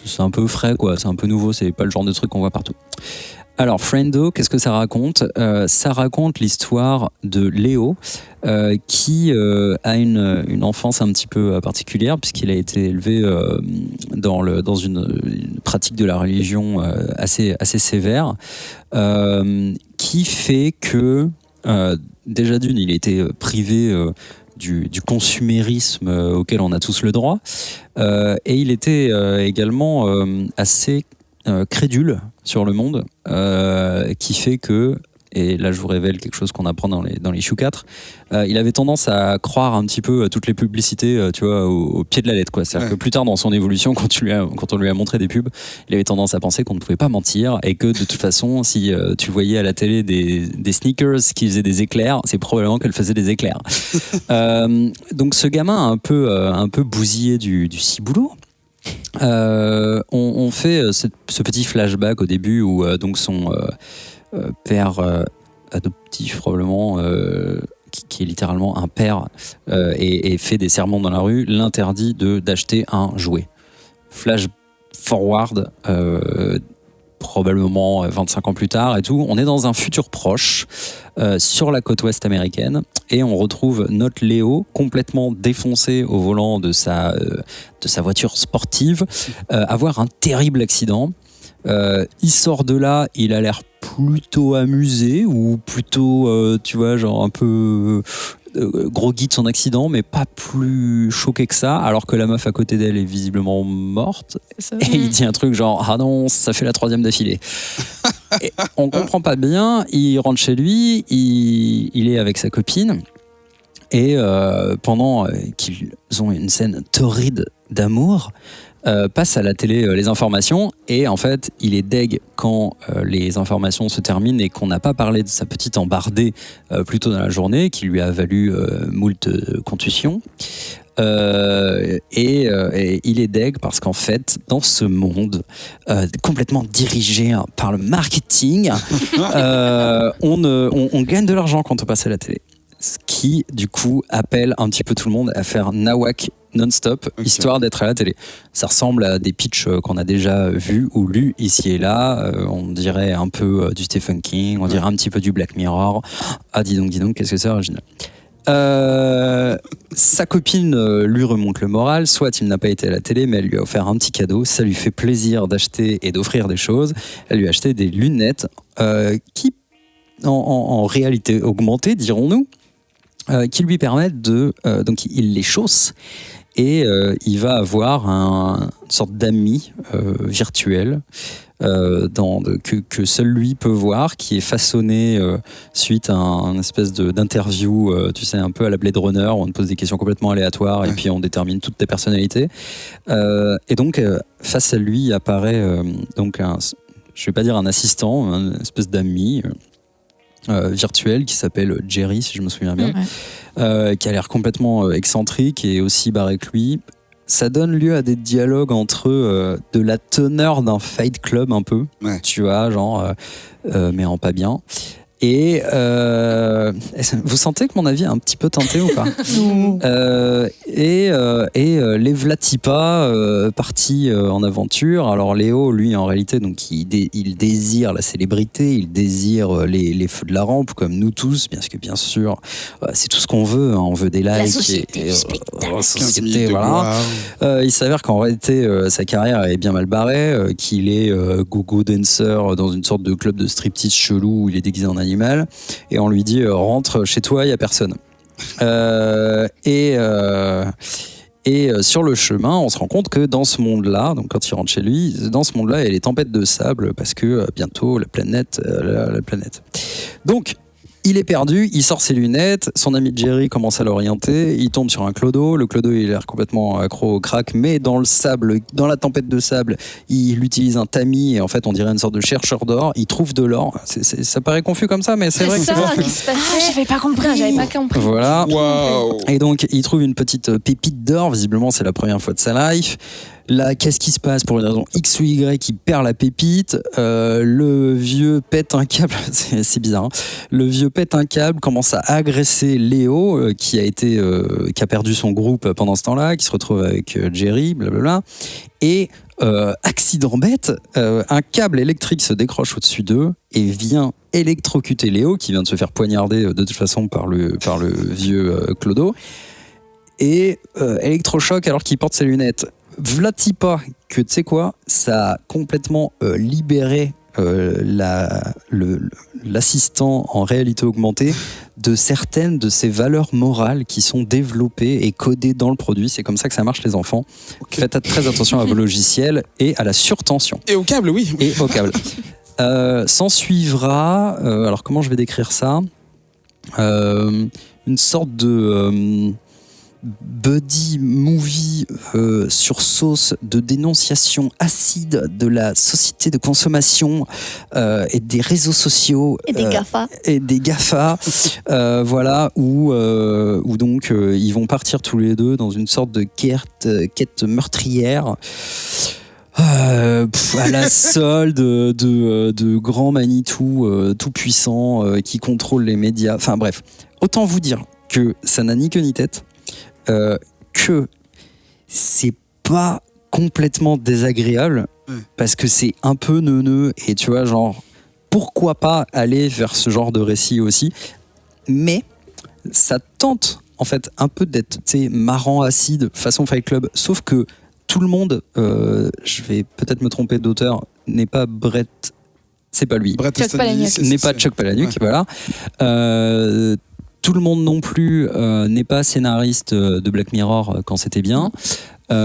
C'est un peu frais, quoi. C'est un peu nouveau. C'est pas le genre de truc qu'on voit partout. Alors, Friendo, qu'est-ce que ça raconte? Ça raconte l'histoire de Léo, qui a une enfance un petit peu particulière, puisqu'il a été élevé dans une pratique de la religion assez sévère, qui fait que, déjà d'une, il a été privé du consumérisme auquel on a tous le droit, et il était également assez crédule sur le monde, qui fait que, et là je vous révèle quelque chose qu'on apprend dans les Issue 4, il avait tendance à croire un petit peu à toutes les publicités, tu vois, au pied de la lettre, quoi. C'est-à-dire que plus tard dans son évolution, quand on lui a montré des pubs, il avait tendance à penser qu'on ne pouvait pas mentir, et que de toute façon, si tu voyais à la télé des sneakers qui faisaient des éclairs, c'est probablement qu'elles faisaient des éclairs. Donc ce gamin un peu bousillé du ciboulot, on fait ce petit flashback au début où donc son père adoptif probablement, qui est littéralement un père, et fait des sermons dans la rue, l'interdit d'acheter un jouet. Flash forward, probablement 25 ans plus tard et tout, on est dans un futur proche, sur la côte ouest américaine, et on retrouve notre Léo complètement défoncé au volant de sa voiture sportive, avoir un terrible accident. Il sort de là, il a l'air plutôt amusé ou plutôt, tu vois, genre un peu groggy de son accident, mais pas plus choqué que ça, alors que la meuf à côté d'elle est visiblement morte. Et il dit un truc genre, ah non, ça fait la 3e d'affilée. Et on comprend pas bien, il rentre chez lui, il est avec sa copine, et pendant qu'ils ont une scène torride d'amour, passe à la télé les informations, et en fait il est deg quand les informations se terminent et qu'on n'a pas parlé de sa petite embardée plus tôt dans la journée qui lui a valu moult contusions. Et il est deg parce qu'en fait, dans ce monde complètement dirigé par le marketing, on gagne de l'argent quand on passe à la télé. Ce qui, du coup, appelle un petit peu tout le monde à faire nawak non-stop, histoire d'être à la télé. Ça ressemble à des pitchs qu'on a déjà vus ou lus ici et là. On dirait un peu du Stephen King, on dirait un petit peu du Black Mirror. Ah, dis donc, qu'est-ce que c'est original. Sa copine lui remonte le moral, soit il n'a pas été à la télé, mais elle lui a offert un petit cadeau, ça lui fait plaisir d'acheter et d'offrir des choses. Elle lui a acheté des lunettes qui, en réalité augmentée, dirons-nous, qui lui permettent de... donc il les chausse et il va avoir une sorte d'ami virtuel que seul lui peut voir, qui est façonné suite à un espèce d'interview, tu sais, un peu à la Blade Runner, où on te pose des questions complètement aléatoires et puis on détermine toutes tes personnalités. Et donc, face à lui apparaît donc je vais pas dire un assistant, une espèce d'ami virtuel qui s'appelle Jerry, si je me souviens bien, qui a l'air complètement excentrique et aussi barré que lui. Ça donne lieu à des dialogues entre de la teneur d'un Fight Club un peu, tu vois, genre, mais en pas bien. Et vous sentez que mon avis est un petit peu teinté ou pas? Les Vlatipa partis en aventure. Alors Léo, lui, en réalité, donc il désire la célébrité, il désire les feux de la rampe, comme nous tous, parce que bien sûr, c'est tout ce qu'on veut. Hein, on veut des likes. La société, société, voilà. Il s'avère qu'en réalité, sa carrière est bien mal barrée, qu'il est go-go dancer dans une sorte de club de striptease chelou où il est déguisé en animal. Et on lui dit rentre chez toi, il n'y a personne. Et sur le chemin, on se rend compte que dans ce monde-là, donc quand il rentre chez lui, dans ce monde-là, il y a les tempêtes de sable parce que bientôt la planète. Donc, il est perdu, il sort ses lunettes, son ami Jerry commence à l'orienter, il tombe sur un clodo, le clodo il a l'air complètement accro au crack, mais dans le sable, dans la tempête de sable, il utilise un tamis et en fait on dirait une sorte de chercheur d'or, il trouve de l'or, ça paraît confus comme ça, mais c'est vrai que c'est ça qui se passait. J'avais pas compris. Voilà, et donc il trouve une petite pépite d'or, visiblement c'est la première fois de sa life. Là, qu'est-ce qui se passe? Pour une raison X ou Y, il perd la pépite. Le vieux pète un câble. C'est bizarre. Hein. Le vieux pète un câble, commence à agresser Léo, qui a perdu son groupe pendant ce temps-là, qui se retrouve avec Jerry, blablabla. Et accident bête, un câble électrique se décroche au-dessus d'eux et vient électrocuter Léo, qui vient de se faire poignarder de toute façon par le vieux Clodo. Et électrochoc alors qu'il porte ses lunettes. Vlatipa, que tu sais quoi, ça a complètement libéré l'assistant en réalité augmentée de certaines de ses valeurs morales qui sont développées et codées dans le produit. C'est comme ça que ça marche, les enfants. Faites très attention à vos logiciels et à la surtension. Et au câble, oui. Et au câble. S'en suivra, alors comment je vais décrire ça, une sorte de... buddy movie sur sauce de dénonciation acide de la société de consommation et des réseaux sociaux et des GAFA voilà où donc ils vont partir tous les deux dans une sorte de quête meurtrière à la solde de grands Manitou tout puissants qui contrôlent les médias. Enfin bref, autant vous dire que ça n'a ni queue ni tête. Que c'est pas complètement désagréable parce que c'est un peu neuneux et tu vois, genre, pourquoi pas aller vers ce genre de récit aussi, mais ça tente en fait un peu d'être, tu sais, marrant, acide façon Fight Club, sauf que tout le monde, je vais peut-être me tromper d'auteur, n'est pas Brett. C'est pas lui. Brett Chuck Palahniuk. N'est pas Chuck Palahniuk, voilà. Tout le monde non plus n'est pas scénariste de Black Mirror quand c'était bien. Tout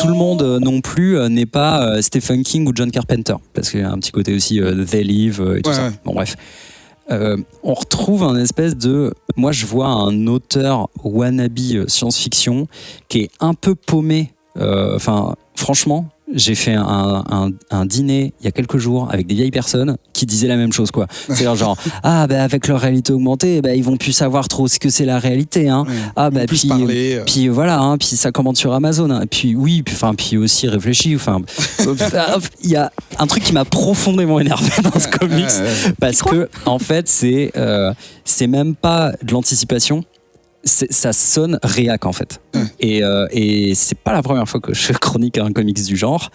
le monde non plus n'est pas Stephen King ou John Carpenter, parce qu'il y a un petit côté aussi They Live et tout ça. Bon bref. On retrouve un espèce de... Moi je vois un auteur wannabe science-fiction qui est un peu paumé. Enfin, franchement... J'ai fait un dîner il y a quelques jours avec des vieilles personnes qui disaient la même chose, quoi. C'est-à-dire genre avec leur réalité augmentée, ils vont plus savoir trop ce que c'est la réalité, hein. Puis voilà, hein, puis ça commande sur Amazon, hein. Puis puis aussi réfléchi, il y a un truc qui m'a profondément énervé dans ce comics parce que en fait c'est même pas de l'anticipation. Ça sonne réac en fait. Et c'est pas la première fois que je chronique un comics du genre.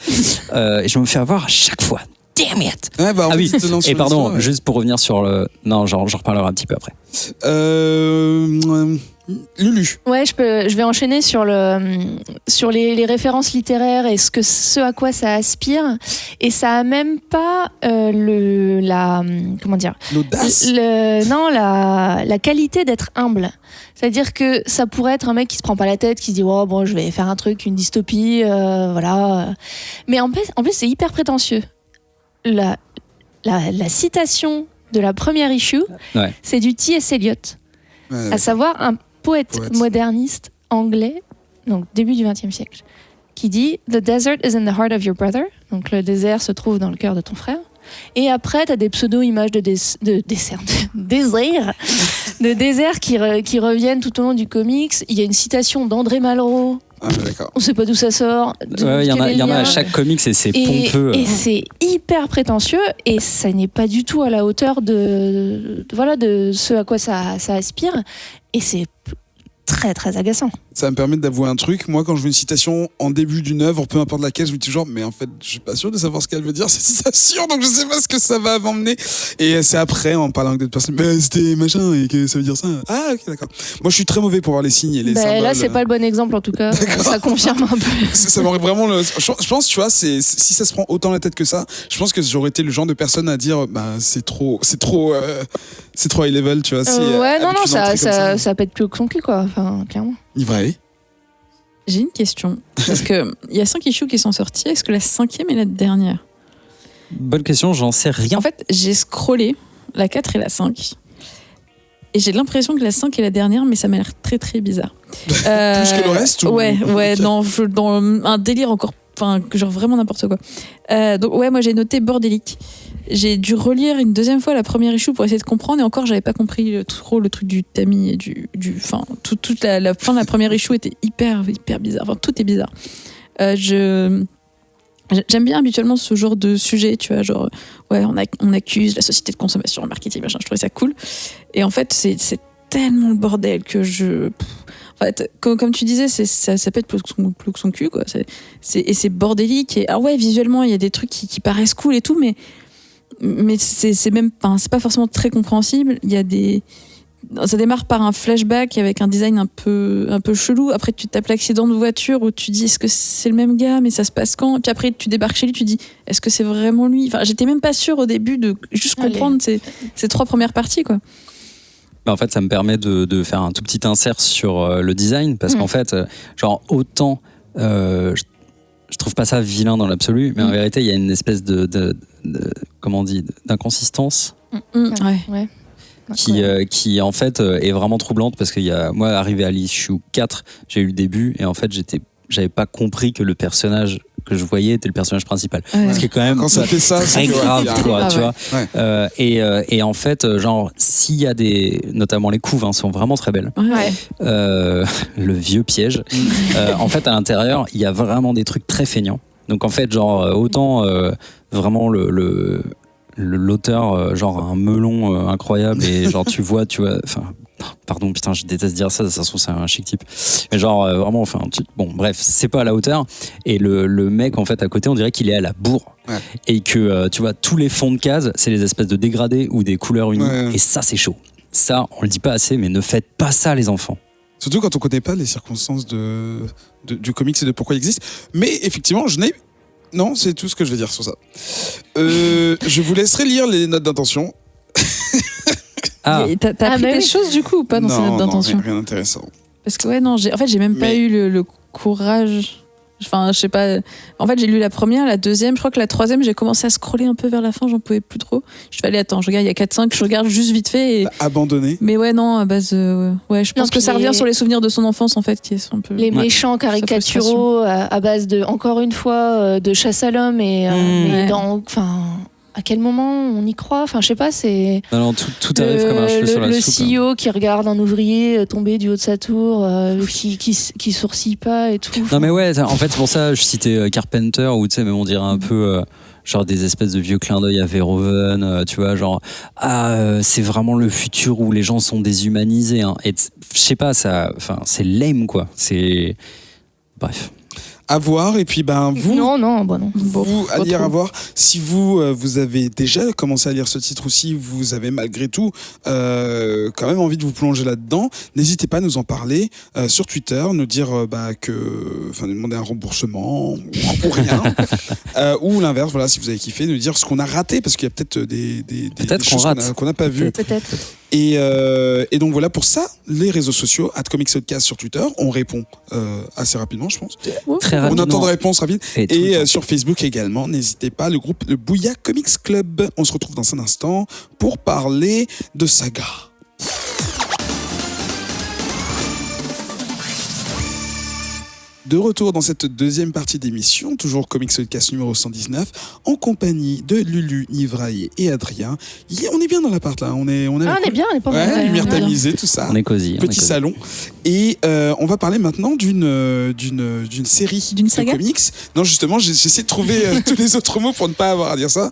Et je me fais avoir à chaque fois. Damn it! Et pardon, juste pour revenir sur le... Non, j'en reparlerai un petit peu après. Lulu. Ouais, je vais enchaîner sur les références littéraires et ce à quoi ça aspire. Et ça a même pas comment dire? L'audace. La qualité d'être humble. C'est-à-dire que ça pourrait être un mec qui se prend pas la tête, qui se dit je vais faire un truc, une dystopie, voilà. Mais en plus c'est hyper prétentieux. La citation de la première issue, c'est du T.S. Eliot, à savoir un poète moderniste anglais, donc début du XXe siècle, qui dit « The desert is in the heart of your brother », donc le désert se trouve dans le cœur de ton frère. Et après, tu as des pseudo-images de désert qui reviennent tout au long du comics. Il y a une citation d'André Malraux. Ah, d'accord. On sait pas d'où ça sort. Il y en a à chaque comics et c'est pompeux. Et c'est hyper prétentieux et ça n'est pas du tout à la hauteur de ce à quoi ça aspire. Et c'est très très agaçant. Ça me permet d'avouer un truc. Moi, quand je veux une citation en début d'une œuvre, peu importe laquelle, je me dis toujours, mais en fait, je suis pas sûr de savoir ce qu'elle veut dire, cette citation, donc je sais pas ce que ça va m'emmener. Et c'est après, en parlant avec d'autres personnes, mais c'était machin, et que ça veut dire ça. Ah, ok, d'accord. Moi, je suis très mauvais pour voir les signes et les symboles. Là, c'est pas le bon exemple, en tout cas. Ça confirme un peu. Ça m'aurait vraiment je pense, tu vois, si ça se prend autant la tête que ça, je pense que j'aurais été le genre de personne à dire, c'est trop high level, tu vois. Ça pète plus que son cul, quoi. Enfin, clairement. Vrai. J'ai une question. Parce qu'il y a 5 issues qui sont sortis. Est-ce que la 5e est la dernière? Bonne question, j'en sais rien. En fait, j'ai scrollé la 4 et la 5. Et j'ai l'impression que la 5 est la dernière, mais ça m'a l'air très très bizarre. Plus que le reste Ouais, dans un délire encore. Enfin, genre vraiment n'importe quoi. Donc, moi j'ai noté bordélique. J'ai dû relire une deuxième fois la première issue pour essayer de comprendre, et encore j'avais pas compris trop le truc du tamis et toute la fin de la première issue était hyper bizarre. Enfin, tout est bizarre. J'aime bien habituellement ce genre de sujet, tu vois, genre on accuse la société de consommation, le marketing, machin. Je trouvais ça cool. Et en fait, c'est tellement le bordel que en fait, comme tu disais, ça peut être plus que son cul, quoi. C'est bordélique. Et visuellement, il y a des trucs qui paraissent cool et tout, mais c'est pas forcément très compréhensible. Ça démarre par un flashback avec un design un peu chelou. Après, tu tapes l'accident de voiture où tu dis est-ce que c'est le même gars, mais ça se passe quand? Et puis après, tu débarques chez lui, tu dis est-ce que c'est vraiment lui? Enfin, j'étais même pas sûre au début de juste comprendre ces 3 premières parties, quoi. En fait, ça me permet de faire un tout petit insert sur le design, parce qu'en fait, autant je trouve pas ça vilain dans l'absolu, mais en vérité, il y a une espèce d'inconsistance qui en fait est vraiment troublante, parce que moi, arrivé à l'issue 4, j'ai eu le début, et en fait, j'avais pas compris que le personnage que je voyais était le personnage principal. Ce qui est quand même très grave, tu vois. Et en fait, s'il y a notamment les couves, sont vraiment très belles. Le vieux piège. En fait, à l'intérieur, il y a vraiment des trucs très feignants. Donc en fait, autant vraiment l'auteur, un melon incroyable, et tu vois, pardon, putain, je déteste dire ça se trouve c'est un chic type, mais vraiment, bon, bref, c'est pas à la hauteur, et le mec en fait à côté, on dirait qu'il est à la bourre, et que tu vois, tous les fonds de cases, c'est les espèces de dégradés ou des couleurs unies, et ça c'est chaud, ça on le dit pas assez, mais ne faites pas ça, les enfants. Surtout quand on connaît pas les circonstances du comics et de pourquoi il existe. Mais effectivement, je n'ai Non, c'est tout ce que je vais dire sur ça. Je vous laisserai lire les notes d'intention. T'as appris des choses du coup ou pas dans ces notes d'intention? Non, rien d'intéressant. Parce que j'ai même pas eu le courage. Enfin, je sais pas. En fait, j'ai lu la première, la deuxième. Je crois que la troisième, j'ai commencé à scroller un peu vers la fin. J'en pouvais plus trop. Je fais, allez, attends, je regarde, il y a 4-5, je regarde juste vite fait. Abandonné. Mais ouais, non, à base. Je pense que ça revient sur les souvenirs de son enfance, en fait, qui sont un peu. Les méchants caricaturaux à base de, encore une fois, de chasse à l'homme et à quel moment on y croit? Enfin, je sais pas, c'est. Non, tout arrive comme un cheveu sur la soupe. Le CEO qui regarde un ouvrier tomber du haut de sa tour, qui sourcille pas et tout. Non, mais ouais, en fait, c'est pour ça je citais Carpenter, ou tu sais, même on dirait un peu. Genre des espèces de vieux clins d'œil à Verhoeven, tu vois, genre c'est vraiment le futur où les gens sont déshumanisés. Hein. Et je sais pas, c'est lame quoi. C'est bref. À voir, et puis vous vous à lire, à voir. Si vous avez déjà commencé à lire ce titre, ou si vous avez malgré tout quand même envie de vous plonger là-dedans, n'hésitez pas à nous en parler sur Twitter, nous dire nous demander un remboursement ou rien, ou l'inverse, voilà, si vous avez kiffé, nous dire ce qu'on a raté, parce qu'il y a peut-être des choses qu'on n'a pas vues. Peut-être. Et donc voilà, pour ça, les réseaux sociaux, @comicspodcast sur Twitter, on répond assez rapidement, je pense. Très rapidement. On attend de réponses rapides. Et sur Facebook également, n'hésitez pas, le groupe Le Bouya Comics Club. On se retrouve dans un instant pour parler de Saga. De retour dans cette deuxième partie d'émission, toujours Comics Podcast numéro 119, en compagnie de Lulu, Nivraï et Adrien. On est bien dans l'appart là, on est bien, on est pas mal. Lumière tamisée, tout ça. On est cosy. Petit salon. Et on va parler maintenant d'une série de comics. Non, justement, j'essaie de trouver tous les autres mots pour ne pas avoir à dire ça.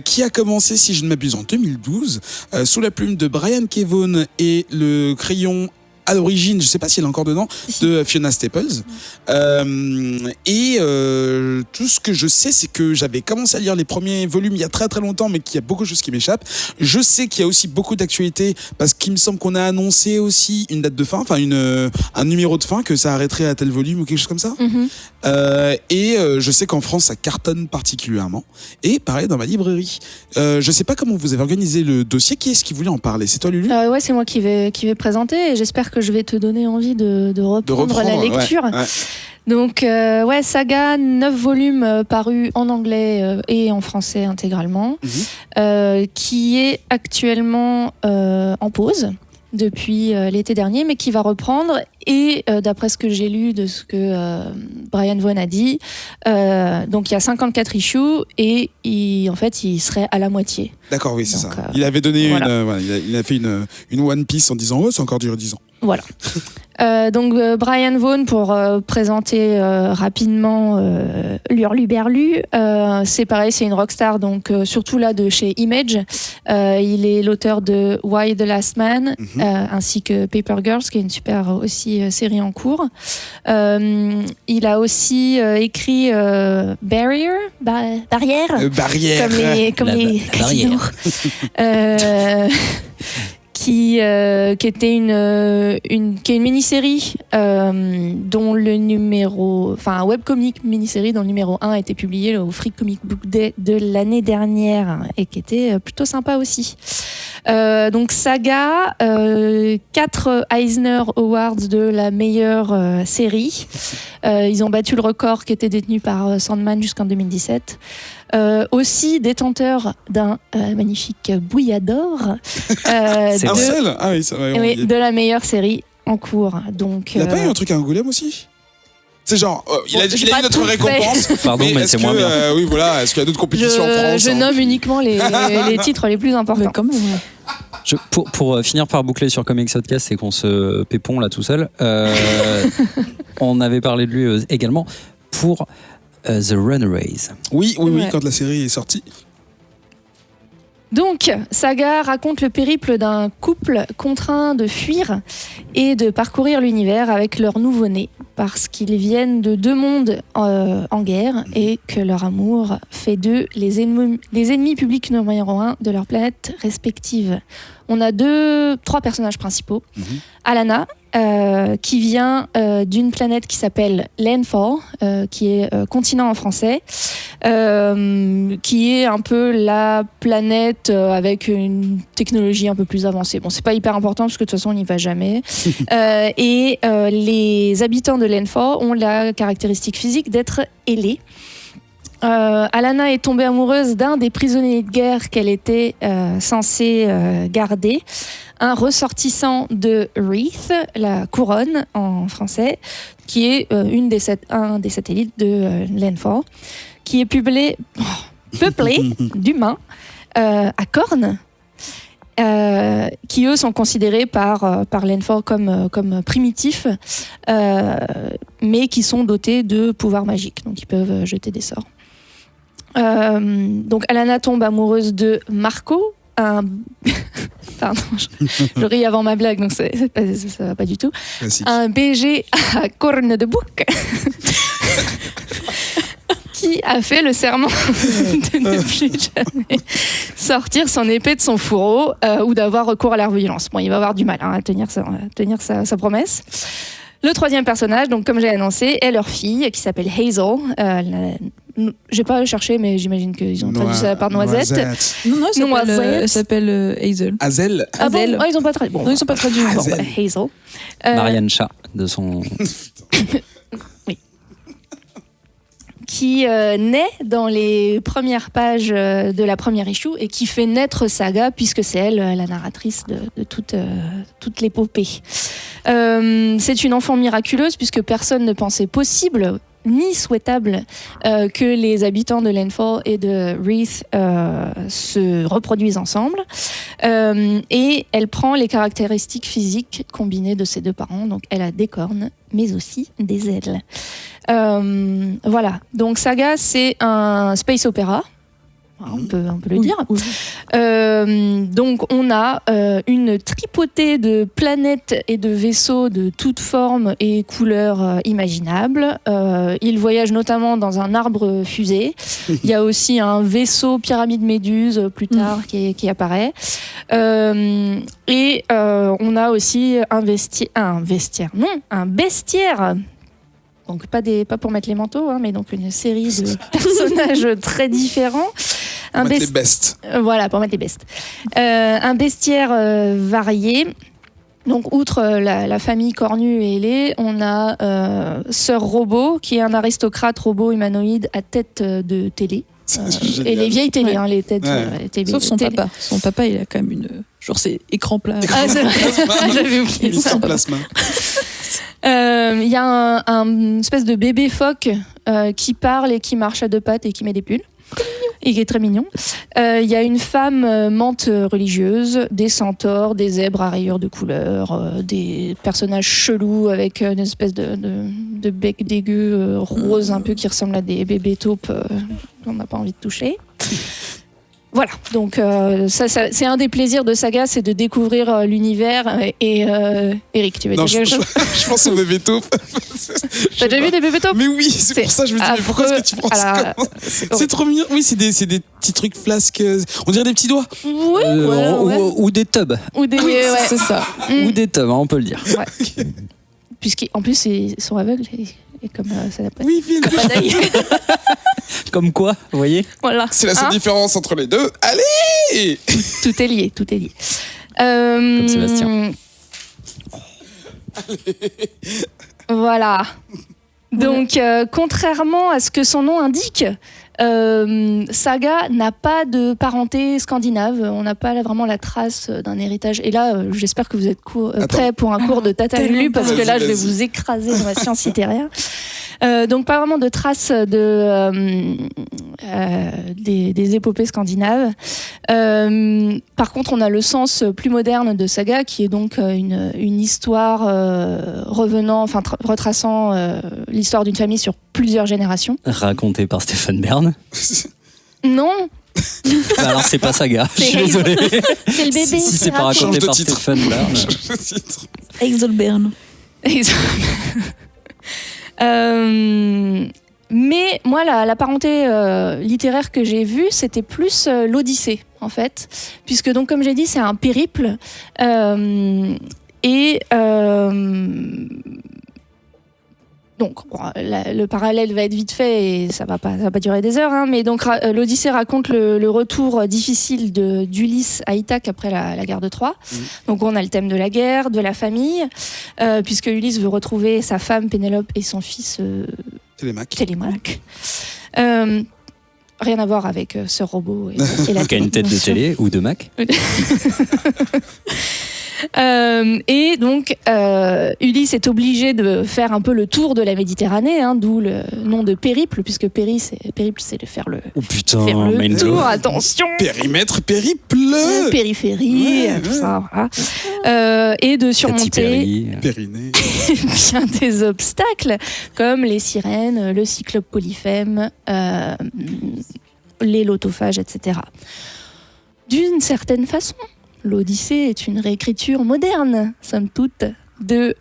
Qui a commencé, si je ne m'abuse, en 2012, sous la plume de Brian K. Vaughan et le crayon à l'origine, je sais pas s'il est encore dedans, de Fiona Staples. Tout ce que je sais, c'est que j'avais commencé à lire les premiers volumes il y a très très longtemps, mais qu'il y a beaucoup de choses qui m'échappent. Je sais qu'il y a aussi beaucoup d'actualités, parce qu'il me semble qu'on a annoncé aussi une date de fin, enfin un numéro de fin, que ça arrêterait à tel volume ou quelque chose comme ça. Je sais qu'en France, ça cartonne particulièrement. Et pareil dans ma librairie. Je sais pas comment vous avez organisé le dossier. Qui est-ce qui voulait en parler? C'est toi, Lulu? Ouais, c'est moi qui vais présenter, et j'espère que je vais te donner envie de reprendre la lecture. Ouais. Donc, Saga, 9 volumes parus en anglais et en français intégralement, qui est actuellement en pause depuis l'été dernier, mais qui va reprendre. Et d'après ce que j'ai lu, de ce que Brian Vaughan a dit, donc il y a 54 issues et il serait à la moitié. D'accord, oui, c'est ça. Il avait donné il a fait une One Piece en disant c'est encore duré 10 ans. Voilà. Donc Brian Vaughan, pour présenter rapidement l'Hurluberlu, c'est pareil, c'est une rockstar, donc surtout là de chez Image. Il est l'auteur de Why the Last Man, ainsi que Paper Girls, qui est une super aussi série en cours. Il a aussi écrit Barrière, comme les casinos. Qui était une mini-série dont le numéro, enfin un webcomic mini-série dont le numéro 1 a été publié au Free Comic Book Day de l'année dernière et qui était plutôt sympa aussi. Donc Saga, 4 Eisner Awards de la meilleure série. Ils ont battu le record qui était détenu par Sandman jusqu'en 2017. Aussi détenteur d'un magnifique Bouya d'or de la meilleure série en cours. Donc, il n'a pas eu un truc à Angoulême aussi? C'est genre, il a eu notre récompense. Pardon, mais c'est moins bien. Est-ce qu'il y a d'autres compétitions en France? Je nomme uniquement les titres les plus importants. Quand même. Pour finir par boucler sur Comics Podcast et qu'on se pépon là tout seul, on avait parlé de lui également pour The Runaways. Oui, quand la série est sortie. Donc, Saga raconte le périple d'un couple contraint de fuir et de parcourir l'univers avec leur nouveau-né, parce qu'ils viennent de 2 mondes en guerre et que leur amour fait d'eux les ennemis publics numéro 1 de leur planète respective. On a 3 personnages principaux. Alana, qui vient d'une planète qui s'appelle Landfall, qui est continent en français, qui est un peu la planète avec une technologie un peu plus avancée. Bon, c'est pas hyper important parce que de toute façon on n'y va jamais. Et les habitants de Landfall ont la caractéristique physique d'être ailés. Alana est tombée amoureuse d'un des prisonniers de guerre qu'elle était censée garder, un ressortissant de Wreath, la couronne en français, qui est un des satellites de Landfall, qui est peuplé d'humains à cornes, qui eux sont considérés par Landfall comme primitifs, mais qui sont dotés de pouvoirs magiques, donc ils peuvent jeter des sorts. Donc Alana tombe amoureuse de Marco, pardon, je ris avant ma blague, donc ça va pas du tout. Classique. Un BG à cornes de bouc qui a fait le serment de ne plus jamais sortir son épée de son fourreau ou d'avoir recours à la violence. Bon, il va avoir du mal à tenir sa promesse. Le troisième personnage, donc comme j'ai annoncé, est leur fille qui s'appelle Hazel. J'ai pas cherché, mais j'imagine qu'ils ont traduit ça par noisette. Non, elle s'appelle Hazel. Hazel. Ah bon, ils ont pas traduit. Bon, non, ils ont pas traduit. Hazel. Marianne Chat de son. Oui. Qui naît dans les premières pages de la première issue et qui fait naître Saga, puisque c'est elle la narratrice de toute l'épopée. C'est une enfant miraculeuse, puisque personne ne pensait possible ni souhaitable que les habitants de Landfall et de Wreath se reproduisent ensemble. Et elle prend les caractéristiques physiques combinées de ses deux parents. Donc elle a des cornes, mais aussi des ailes. Voilà. Donc Saga, c'est un space opéra. On peut le dire. Donc on a une tripotée de planètes et de vaisseaux de toutes formes et couleurs imaginables. Ils voyagent notamment dans un arbre fusée. Il y a aussi un vaisseau pyramide méduse plus tard qui apparaît. Et on a aussi un bestiaire. Donc pas pour mettre les manteaux, mais donc une série de personnages très différents. Pour mettre les bestes. Voilà, pour mettre les bestes. Un bestiaire varié. Donc, outre la famille cornue et ailée, on a Sœur Robot, qui est un aristocrate robot humanoïde à tête de télé. Et les vieilles télés, les têtes. TV, sauf son papa. Son papa, il a quand même une. Genre, c'est écran plat. Ah, c'est vrai. J'avais oublié ça. Sans plasma. Il y a un espèce de bébé phoque qui parle et qui marche à deux pattes et qui met des pulls. Et qui est très mignon. Il y a une femme menthe religieuse, des centaures, des zèbres à rayures de couleur, des personnages chelous avec une espèce de bec dégueu rose un peu qui ressemble à des bébés taupes qu'on n'a pas envie de toucher. Voilà, donc ça, c'est un des plaisirs de Saga, c'est de découvrir l'univers. Et Eric, tu veux dire quelque chose ? Je pense aux bébés taupes. T'as déjà vu des bébés taupes ? Mais oui, c'est pour ça que je me dis, mais pourquoi est-ce que tu penses ça ? C'est trop mignon. Oui, c'est des petits trucs flasques. On dirait des petits doigts. Oui, ou des tubs. Ou des, c'est ça. Ou des tubs, on peut le dire. Ouais. Puisqu'en plus, ils sont aveugles. Et comme ça n'a pas, oui, pas d'œil. Comme quoi, vous voyez ? Voilà. C'est la seule différence entre les deux. Allez ! Tout est lié, tout est lié. Comme Sébastien. Voilà. Donc, contrairement à ce que son nom indique, Saga n'a pas de parenté scandinave. On n'a pas vraiment la trace d'un héritage. Et là, j'espère que vous êtes prêts pour un cours de Tata Lulu, parce que là, je vais vous écraser dans la science littéraire. Donc, pas vraiment de traces des épopées scandinaves. Par contre, on a le sens plus moderne de Saga, qui est donc une histoire retraçant l'histoire d'une famille sur plusieurs générations. Raconté par Stéphane Bern. Non. Alors c'est pas Saga, je suis désolé. C'est le bébé. Si c'est pas raconté par Stéphane Bern. Hazel Bern. Mais moi, la parenté littéraire que j'ai vue, c'était plus l'Odyssée, en fait. Puisque, donc, comme j'ai dit, c'est un périple. Et donc, le parallèle va être vite fait et ça va pas durer des heures. Mais donc, l'Odyssée raconte le retour difficile d'Ulysse à Ithaque après la guerre de Troie. Donc, on a le thème de la guerre, de la famille, puisque Ulysse veut retrouver sa femme Pénélope et son fils Télémaque. Rien à voir avec ce robot et la qui a une tête de télé ou de Mac. Et donc, Ulysse est obligé de faire un peu le tour de la Méditerranée, d'où le nom de périple, puisque périple, c'est de faire le, tour, attention. Périmètre, périple. Périphérie, tout ça, voilà. Et de surmonter bien des obstacles, comme les sirènes, le cyclope polyphème, les lotophages, etc. D'une certaine façon, l'Odyssée est une réécriture moderne, somme toute, de...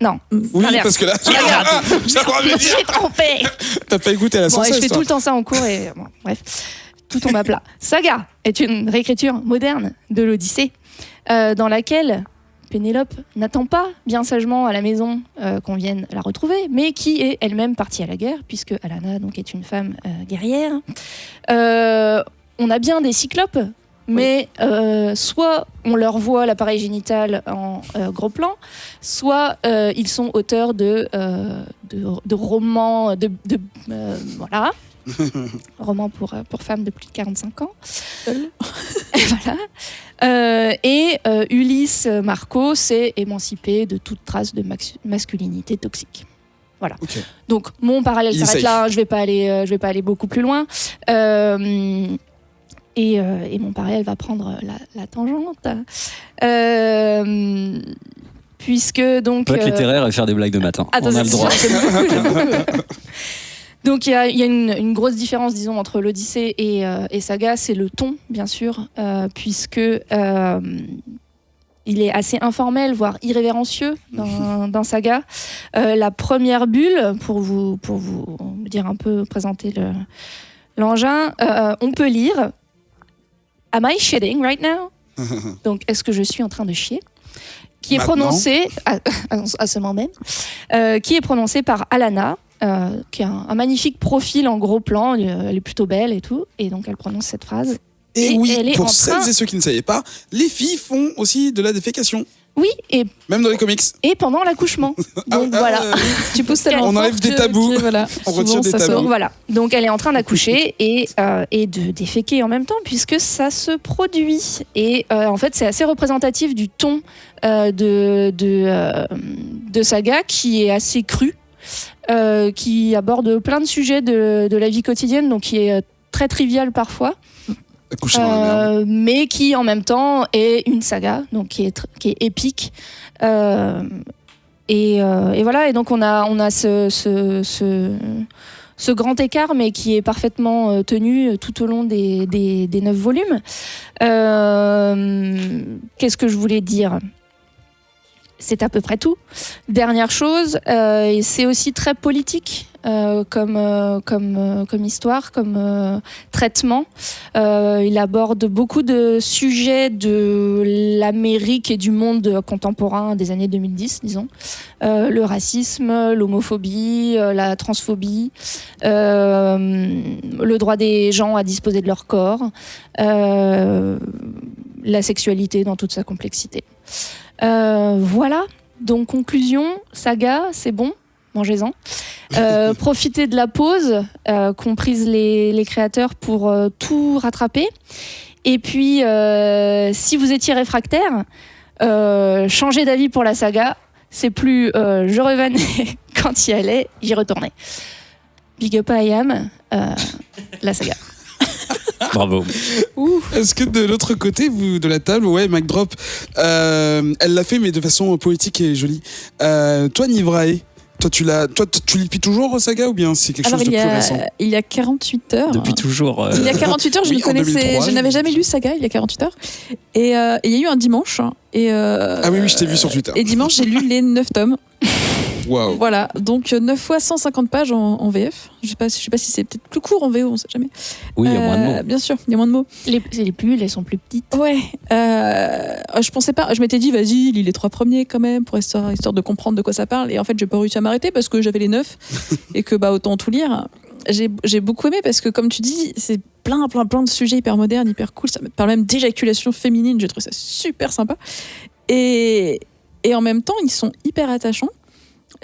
Non. Oui, parce que là, je me suis trompée. T'as pas écouté la Sances, je fais tout le temps ça en cours et... Bon, bref, tout tombe à plat. Saga est une réécriture moderne de l'Odyssée, dans laquelle Pénélope n'attend pas bien sagement à la maison qu'on vienne la retrouver, mais qui est elle-même partie à la guerre, puisque Alana donc, est une femme guerrière. On a bien des cyclopes, mais soit on leur voit l'appareil génital en gros plan, soit ils sont auteurs de romans, voilà, romans pour femmes de plus de 45 ans. Voilà. Et Ulysse Marco s'est émancipé de toute trace de masculinité toxique. Voilà. Okay. Donc mon parallèle s'arrête là. Je vais pas aller beaucoup plus loin. Et mon parallèle va prendre la tangente. Puisque donc... Pas littéraire et faire des blagues de matin. On a le droit. Donc il y a une grosse différence, disons, entre l'Odyssée et Saga, c'est le ton, bien sûr, puisque il est assez informel, voire irrévérencieux dans Saga. La première bulle, pour vous dire un peu, présenter l'engin, on peut lire « Am I shitting right now ?» Donc, est-ce que je suis en train de chier ? Qui est prononcé, à ce moment même, qui est prononcé par Alana, qui a un magnifique profil en gros plan, elle est plutôt belle et tout, et donc elle prononce cette phrase. Et oui, pour celles et ceux qui ne savaient pas, les filles font aussi de la défécation. Oui, et même dans les comics. Et pendant l'accouchement. Donc voilà. Tu pousses tellement on enlève des tabous. Voilà. On retire des tabous. Voilà. Donc elle est en train d'accoucher et de déféquer en même temps puisque ça se produit. Et en fait, c'est assez représentatif du ton de Saga qui est assez cru, qui aborde plein de sujets de la vie quotidienne, donc qui est très trivial parfois. Mais qui en même temps est une saga, donc qui est épique, et voilà. Et donc on a ce grand écart, mais qui est parfaitement tenu tout au long des 9 volumes. Qu'est-ce que je voulais dire ? C'est à peu près tout. Dernière chose, c'est aussi très politique comme histoire, comme traitement. Il aborde beaucoup de sujets de l'Amérique et du monde contemporain des années 2010, disons. Le racisme, l'homophobie, la transphobie, le droit des gens à disposer de leur corps, la sexualité dans toute sa complexité. Voilà, donc conclusion, Saga, c'est bon, mangez-en. Profitez de la pause qu'ont prise les créateurs pour tout rattraper. Et puis, si vous étiez réfractaire, changez d'avis pour la Saga. C'est plus je revenais quand il y allait, j'y retournais. Big up à IAM, la Saga. Bravo. Est-ce que de l'autre côté de la table, ouais, Mac Drop, elle l'a fait mais de façon poétique et jolie. Toi, Nivrae, tu lis depuis toujours Saga ou bien c'est quelque chose de plus récent ? Il y a 48 heures. Depuis toujours. Il y a 48 heures, je n'avais jamais lu Saga il y a 48 heures. Et il y a eu un dimanche. Ah oui, je t'ai vu sur Twitter. Et dimanche, j'ai lu les 9 tomes. Wow. Voilà, donc 9 fois 150 pages en VF. Je sais pas si c'est peut-être plus court en VO, on sait jamais. Oui, il y a moins de mots. Bien sûr, il y a moins de mots. Les bulles, elles sont plus petites. Ouais. Je pensais pas. Je m'étais dit, vas-y, lis les 3 premiers quand même, pour histoire de comprendre de quoi ça parle. Et en fait, j'ai pas réussi à m'arrêter parce que j'avais les 9 et que autant tout lire. J'ai beaucoup aimé parce que, comme tu dis, c'est plein de sujets hyper modernes, hyper cool. Ça me parle même d'éjaculation féminine. J'ai trouvé ça super sympa. Et en même temps, ils sont hyper attachants.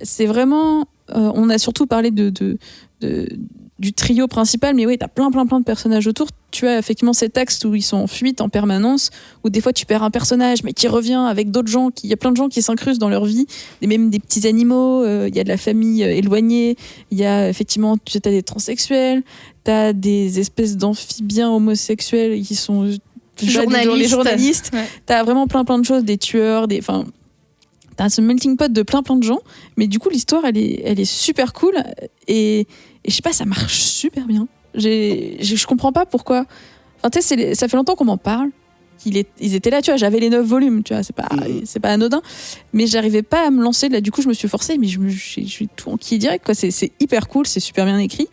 C'est vraiment... on a surtout parlé du trio principal, mais oui, t'as plein de personnages autour. Tu as effectivement cet axe où ils sont en fuite en permanence, où des fois tu perds un personnage, mais qui revient avec d'autres gens. Il y a plein de gens qui s'incrustent dans leur vie, même des petits animaux. Il y a de la famille éloignée. Il y a effectivement, tu as des transsexuels, t'as des espèces d'amphibiens homosexuels qui sont les journalistes. Ouais. T'as vraiment plein de choses, des tueurs, t'as ce melting pot de plein de gens, mais du coup l'histoire elle est super cool et je sais pas, ça marche super bien. Je comprends pas pourquoi. Enfin tu sais, ça fait longtemps qu'on m'en parle. Ils étaient là, tu vois, j'avais les 9 volumes, tu vois, c'est pas anodin, mais j'arrivais pas à me lancer. Là du coup je me suis forcée, mais je suis tout enquillée direct quoi. C'est hyper cool, c'est super bien écrit.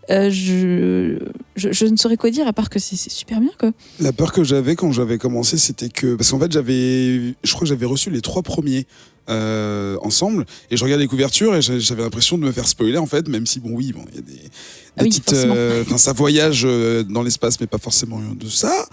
Je ne saurais quoi dire à part que c'est super bien quoi. La peur que j'avais quand j'avais commencé, c'était que parce qu'en fait je crois que j'avais reçu les 3 premiers ensemble et je regardais les couvertures et j'avais l'impression de me faire spoiler en fait, même si il y a des petites ça voyage dans l'espace mais pas forcément de ça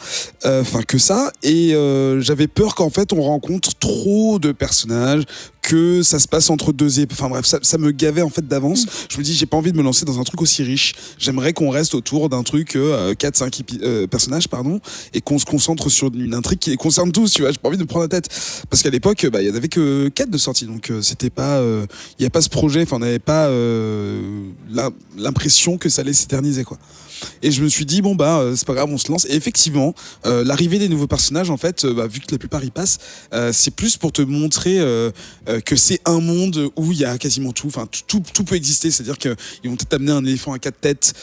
que ça et j'avais peur qu'en fait on rencontre trop de personnages, que ça se passe entre 2 époques. Enfin bref, ça me gavait en fait d'avance. Je me dis, j'ai pas envie de me lancer dans un truc aussi riche. J'aimerais qu'on reste autour d'un truc 4-5 personnages, et qu'on se concentre sur une intrigue qui les concerne tous, tu vois. J'ai pas envie de me prendre la tête. Parce qu'à l'époque, il y en avait que 4 de sortie. Donc c'était pas... Il y a pas ce projet, on n'avait pas l'impression que ça allait s'éterniser, quoi. Et je me suis dit, c'est pas grave, on se lance. Et effectivement, l'arrivée des nouveaux personnages, en fait, vu que la plupart y passent, c'est plus pour te montrer que c'est un monde où il y a quasiment tout. Enfin, tout peut exister. C'est-à-dire qu'ils vont peut-être amener un éléphant à 4 têtes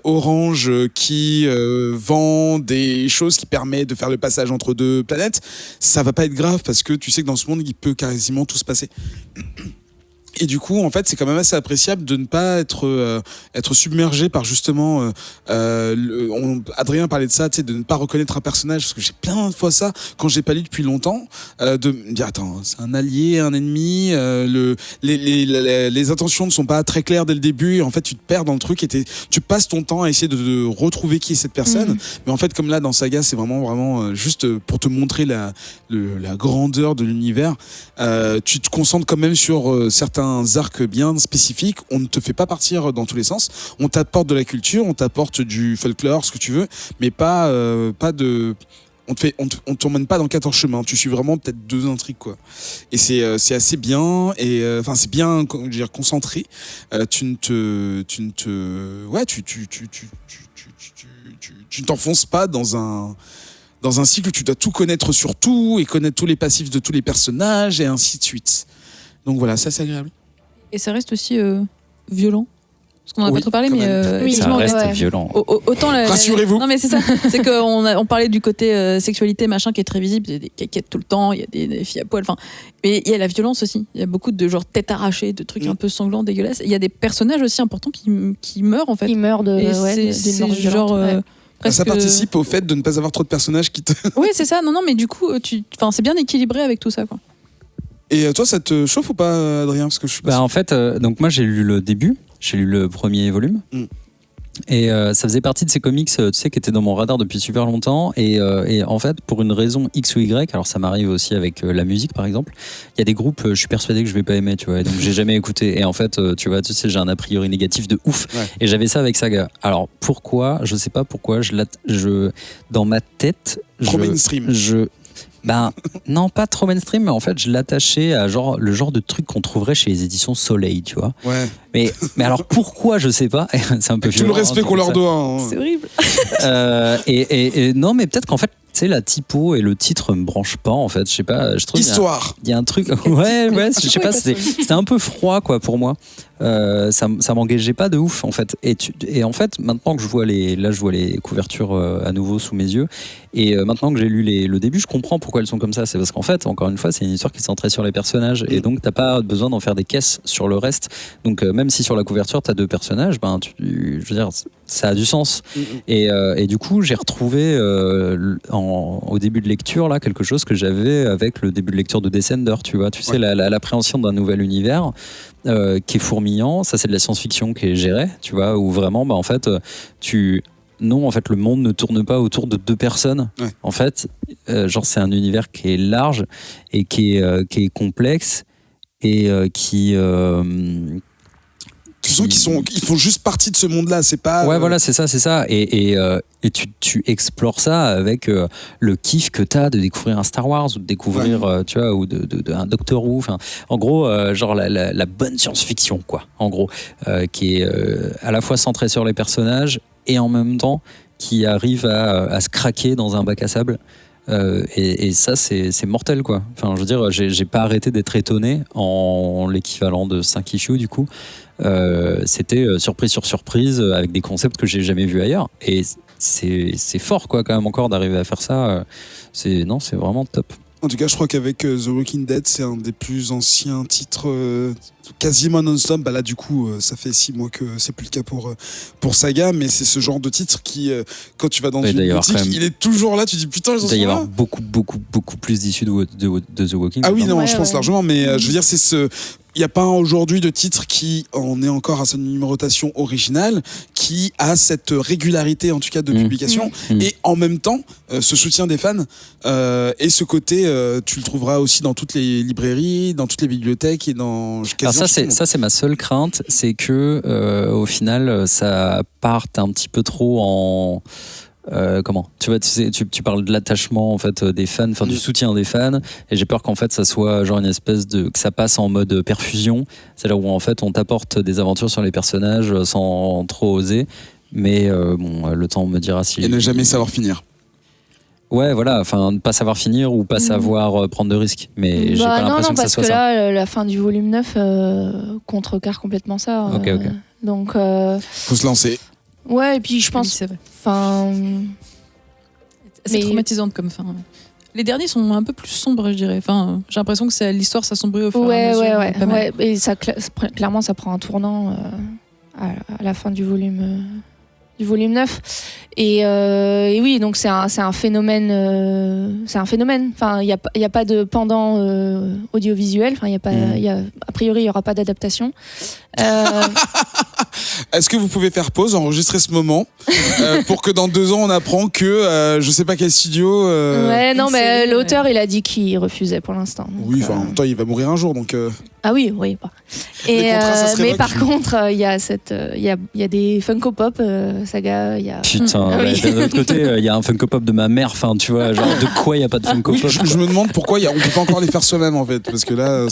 orange qui vend des choses qui permettent de faire le passage entre 2 planètes. Ça va pas être grave parce que tu sais que dans ce monde, il peut quasiment tout se passer. Et du coup, en fait, c'est quand même assez appréciable de ne pas être submergé par justement... Adrien parlait de ça, tu sais, de ne pas reconnaître un personnage, parce que j'ai plein de fois ça, quand j'ai pas lu depuis longtemps, de me dire, attends, c'est un allié, un ennemi, les intentions ne sont pas très claires dès le début, et en fait, tu te perds dans le truc, et tu passes ton temps à essayer de retrouver qui est cette personne. Mais en fait, comme là, dans Saga, c'est vraiment juste pour te montrer la grandeur de l'univers. Tu te concentres quand même sur certains arcs bien spécifiques. On ne te fait pas partir dans tous les sens. On t'apporte de la culture, on t'apporte du folklore, ce que tu veux, mais pas de... On t'emmène pas dans 14 chemins. Tu suis vraiment peut-être 2 intrigues, quoi. Et c'est assez bien, et c'est bien, je veux dire, concentré. Tu ne t'enfonces pas dans un cycle où tu dois tout connaître sur tout et connaître tous les passifs de tous les personnages et ainsi de suite. Donc voilà, ça c'est agréable. Et ça reste aussi violent. Parce qu'on en a pas trop parlé, mais ça reste violent. Autant rassurez-vous. Non mais c'est ça. C'est qu'on parlait du côté sexualité machin qui est très visible. Il y a des caquettes tout le temps, il y a des filles à poil. Enfin, mais il y a la violence aussi. Il y a beaucoup de genre têtes arrachées, de trucs un peu sanglants, dégueulasses. Il y a des personnages aussi importants qui meurent en fait. Qui meurent d'une mort violente. Ça participe au fait de ne pas avoir trop de personnages qui te... Oui, c'est ça. Non, mais du coup, c'est bien équilibré avec tout ça, quoi. Et toi, ça te chauffe ou pas, Adrien? Parce que je suis pas en fait, donc moi j'ai lu le début, j'ai lu le premier volume. Et ça faisait partie de ces comics, tu sais, qui étaient dans mon radar depuis super longtemps. Et en fait, pour une raison X ou Y, alors ça m'arrive aussi avec la musique par exemple, il y a des groupes, je suis persuadé que je vais pas aimer, tu vois, donc j'ai jamais écouté. Et en fait, tu sais, j'ai un a priori négatif de ouf. Ouais. Et j'avais ça avec Saga. Alors pourquoi? Je sais pas pourquoi. Dans ma tête, trop mainstream. Non, pas trop mainstream, mais en fait, je l'attachais à le genre de truc qu'on trouverait chez les éditions Soleil, tu vois. Ouais. Mais alors pourquoi, je sais pas. C'est un peu violent. Tout le respect qu'on leur doit. Hein. C'est horrible. Et non, mais peut-être qu'en fait, tu sais, la typo et le titre me branchent pas, en fait. Je sais pas. Je trouve histoire. Il y a un truc. Ouais, je sais pas. C'était un peu froid, quoi, pour moi. ça m'engageait pas de ouf en fait. Et en fait, maintenant que je vois les couvertures à nouveau sous mes yeux, et maintenant que j'ai lu le début, je comprends pourquoi elles sont comme ça. C'est parce qu'en fait, encore une fois, c'est une histoire qui est centrée sur les personnages, et donc t'as pas besoin d'en faire des caisses sur le reste. Donc même si sur la couverture t'as 2 personnages, je veux dire, ça a du sens. Et du coup, j'ai retrouvé au début de lecture là quelque chose que j'avais avec le début de lecture de Descender, tu sais, l'appréhension d'un nouvel univers qui est fourmillant. Ça, c'est de la science-fiction qui est gérée, tu vois, où vraiment, en fait, non, en fait, le monde ne tourne pas autour de 2 personnes. Ouais. En fait, c'est un univers qui est large et qui est complexe et tu sens qu'ils font juste partie de ce monde-là, c'est pas. Ouais, voilà, c'est ça. Et tu explores ça avec le kiff que t'as de découvrir un Star Wars ou de découvrir, tu vois, ou de un Doctor Who. Enfin, en gros, genre la bonne science-fiction, quoi. En gros, qui est à la fois centrée sur les personnages et en même temps qui arrive à se craquer dans un bac à sable. Et ça, c'est mortel, quoi. Enfin, je veux dire, j'ai pas arrêté d'être étonné en l'équivalent de 5 issues, du coup. C'était surprise sur surprise avec des concepts que j'ai jamais vus ailleurs. Et c'est fort, quoi, quand même, encore d'arriver à faire ça. C'est vraiment top. En tout cas, je crois qu'avec The Walking Dead, c'est un des plus anciens titres quasiment non-stop. Bah là, du coup, ça fait 6 mois que c'est plus le cas pour Saga, mais c'est ce genre de titre qui, quand tu vas dans une boutique, il est toujours là. Tu dis putain, ils en sont là. Il doit y avoir beaucoup plus d'issues de The Walking Dead. Ah oui, non, je pense largement, mais je veux dire, c'est ce. Il n'y a pas aujourd'hui de titre qui en est encore à sa numérotation originale, qui a cette régularité en tout cas de publication, et en même temps ce soutien des fans, et ce côté tu le trouveras aussi dans toutes les librairies, dans toutes les bibliothèques et dans ça c'est ma seule crainte, c'est que au final ça parte un petit peu trop en comment tu vois, tu parles de l'attachement en fait des fans, enfin du soutien des fans, et j'ai peur qu'en fait ça soit genre une espèce de que ça passe en mode perfusion, c'est là où en fait on t'apporte des aventures sur les personnages sans trop oser, mais bon, le temps me dira si. Et ne jamais savoir finir. Ouais, voilà, enfin, ne pas savoir finir ou pas savoir prendre de risques. Mais j'ai pas l'impression que ça soit ça. Non, parce que là, la fin du volume 9 contrecarre complètement ça. Ok. Donc. Faut se lancer. Ouais, et puis je pense. Enfin. C'est traumatisante comme fin. Les derniers sont un peu plus sombres, je dirais. Enfin, j'ai l'impression que l'histoire s'assombrit au fur et à mesure. Ouais. Et ça, clairement, ça prend un tournant à la fin du volume 9. Et oui, donc c'est un phénomène. Enfin, il y a pas de pendant audiovisuel. Enfin, a priori, il y aura pas d'adaptation. Est-ce que vous pouvez faire pause, enregistrer ce moment pour que dans 2 ans on apprend que je sais pas quel studio. Ouais, non, mais l'auteur il a dit qu'il refusait pour l'instant. Oui, enfin en même temps il va mourir un jour donc. Ah oui. Bah. Et mais par contre il y a des Funko Pop Saga. Putain, d'un autre côté il y a un Funko Pop de ma mère. Enfin tu vois, genre de quoi il y a pas de Funko Pop. Je me demande pourquoi on peut pas encore les faire soi-même en fait, parce que là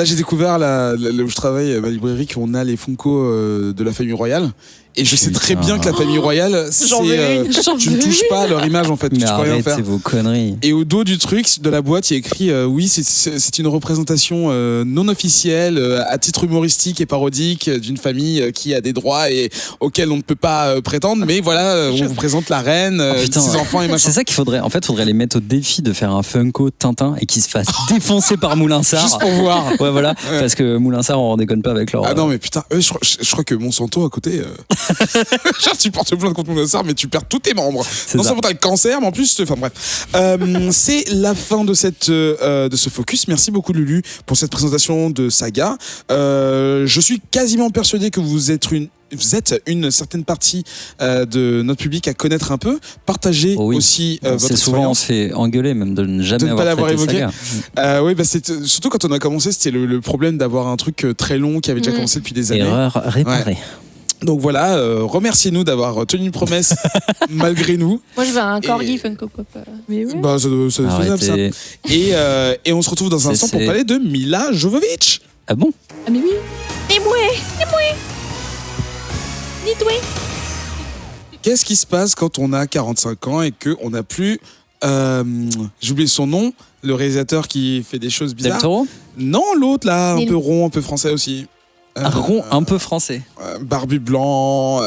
j'ai découveur là où je travaille à ma librairie qu'on a les Funko de la famille royale. Et je sais très bien que la famille royale, tu ne touches pas à leur image en fait. Mais tu peux rien faire. C'est vos conneries. Et au dos du truc, de la boîte, il y a écrit oui, c'est une représentation non officielle, à titre humoristique et parodique d'une famille qui a des droits et auxquels on ne peut pas prétendre. Mais voilà, on vous présente la reine, ses enfants et machin. C'est ça qu'il faudrait. En fait, faudrait les mettre au défi de faire un Funko Tintin et qu'ils se fassent défoncer par Moulinsart. Juste pour voir. Ouais, voilà. Ouais. Parce que Moulinsart, on déconne pas avec leur. Ah non, mais putain, je crois que Monsanto à côté. Genre, tu portes plainte contre Moulinsart, mais tu perds tous tes membres. Non seulement t'as le cancer, mais en plus, enfin bref. C'est la fin de ce focus. Merci beaucoup Lulu pour cette présentation de Saga. Je suis quasiment persuadé que vous êtes une certaine partie de notre public à connaître un peu. Partagez aussi votre expérience. C'est souvent on se fait engueuler même de ne jamais avoir évoqué. Oui, bah surtout quand on a commencé, c'était le problème d'avoir un truc très long qui avait déjà commencé depuis des années. Erreur réparée. Ouais. Donc voilà, remerciez-nous d'avoir tenu une promesse malgré nous. Moi je veux un corgi Funko Pop. Mais oui. Bah, c'est faisable ça. Et on se retrouve dans un instant pour parler de Milla Jovovich. Ah bon? Ah mais oui. Et moi. Nidoué. Qu'est-ce qui se passe quand on a 45 ans et qu'on n'a plus... j'ai oublié son nom, le réalisateur qui fait des choses bizarres. Del Toro? Non, l'autre là, un peu rond, un peu français aussi. Rond, un peu français. Barbu blanc.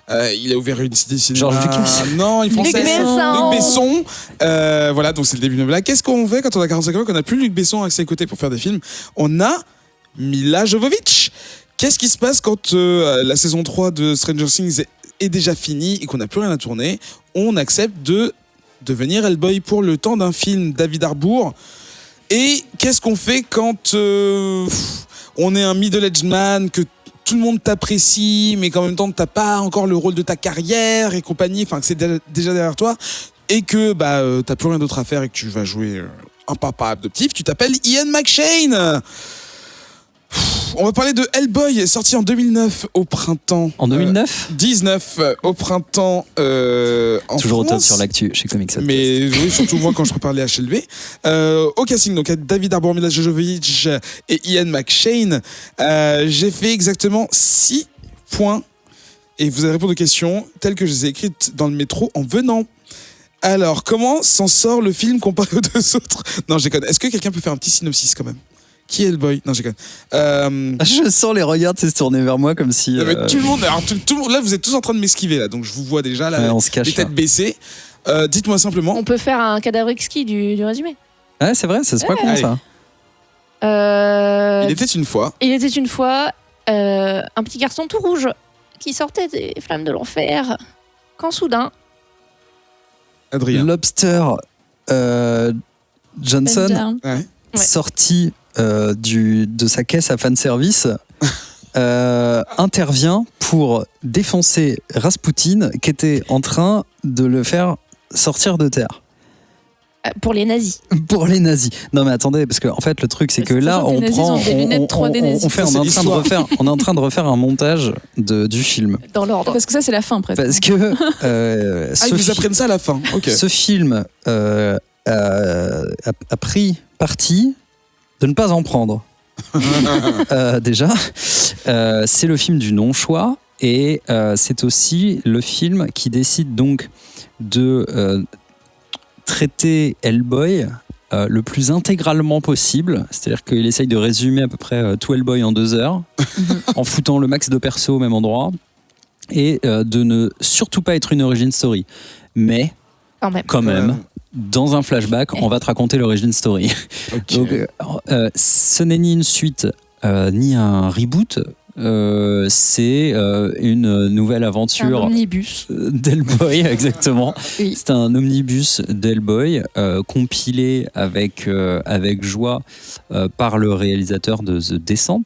Il a ouvert une cité cinéma. Georges Lucas. Non, il français. Luc Besson. Voilà, donc c'est le début de blague. Qu'est-ce qu'on fait quand on a 45 ans, qu'on n'a plus Luc Besson à ses côtés pour faire des films? On a Mila Jovovich. Qu'est-ce qui se passe quand la saison 3 de Stranger Things est déjà finie et qu'on n'a plus rien à tourner? On accepte de devenir Hellboy pour le temps d'un film, David Harbour. Et qu'est-ce qu'on fait quand on est un middle-aged man, que tout le monde t'apprécie, mais qu'en même temps t'as pas encore le rôle de ta carrière et compagnie, enfin que c'est déjà derrière toi, et que t'as plus rien d'autre à faire et que tu vas jouer un papa adoptif? Tu t'appelles Ian McShane. On va parler de Hellboy, sorti en 2009 au printemps. En 2009 19 au printemps en Toujours France. au top sur l'actu chez Comics Update. Mais oui, surtout moi quand je prépare les HLB. Au casting, donc David Harbour, Mila Jovovich et Ian McShane. J'ai fait exactement 6 points et vous allez répondre aux questions telles que je les ai écrites dans le métro en venant. Alors, comment s'en sort le film comparé aux deux autres? Non, je déconne. Est-ce que quelqu'un peut faire un petit synopsis quand même? Qui est Hellboy? Non, je déconne. Je sens les regards se tourner vers moi comme si. Non, mais tout le monde, alors, tout le monde, là, vous êtes tous en train de m'esquiver là, donc je vous vois déjà là, on se cache, les têtes baissées. Dites-moi simplement. On peut faire un cadavre exquis du résumé. Ouais, c'est vrai, c'est pas con ça. Il était une fois. Il était une fois un petit garçon tout rouge qui sortait des flammes de l'enfer. Quand soudain, Adrien. Lobster Johnson, Ouais. sorti de sa caisse à fanservice, intervient pour défoncer Rasputin qui était en train de le faire sortir de terre. pour les nazis. Pour les nazis. Non mais attendez, parce que en fait le truc c'est que là on prend, on est en train de refaire un montage du film. Dans l'ordre. Parce que ça, c'est la fin, presque. Parce que ils vous apprennent ça à la fin. Ok. ce film a pris parti de ne pas en prendre. Déjà, c'est le film du non-choix et c'est aussi le film qui décide donc de traiter Hellboy le plus intégralement possible, c'est-à-dire qu'il essaye de résumer à peu près tout Hellboy en 2 heures, en foutant le max de persos au même endroit, et de ne surtout pas être une origin story. Mais, quand même, dans un flashback, on va te raconter l'origin story. Okay. Donc, ce n'est ni une suite, ni un reboot. C'est une nouvelle aventure. Un omnibus d'Hellboy, exactement. Oui. C'est un omnibus d'Hellboy compilé avec joie par le réalisateur de The Descent.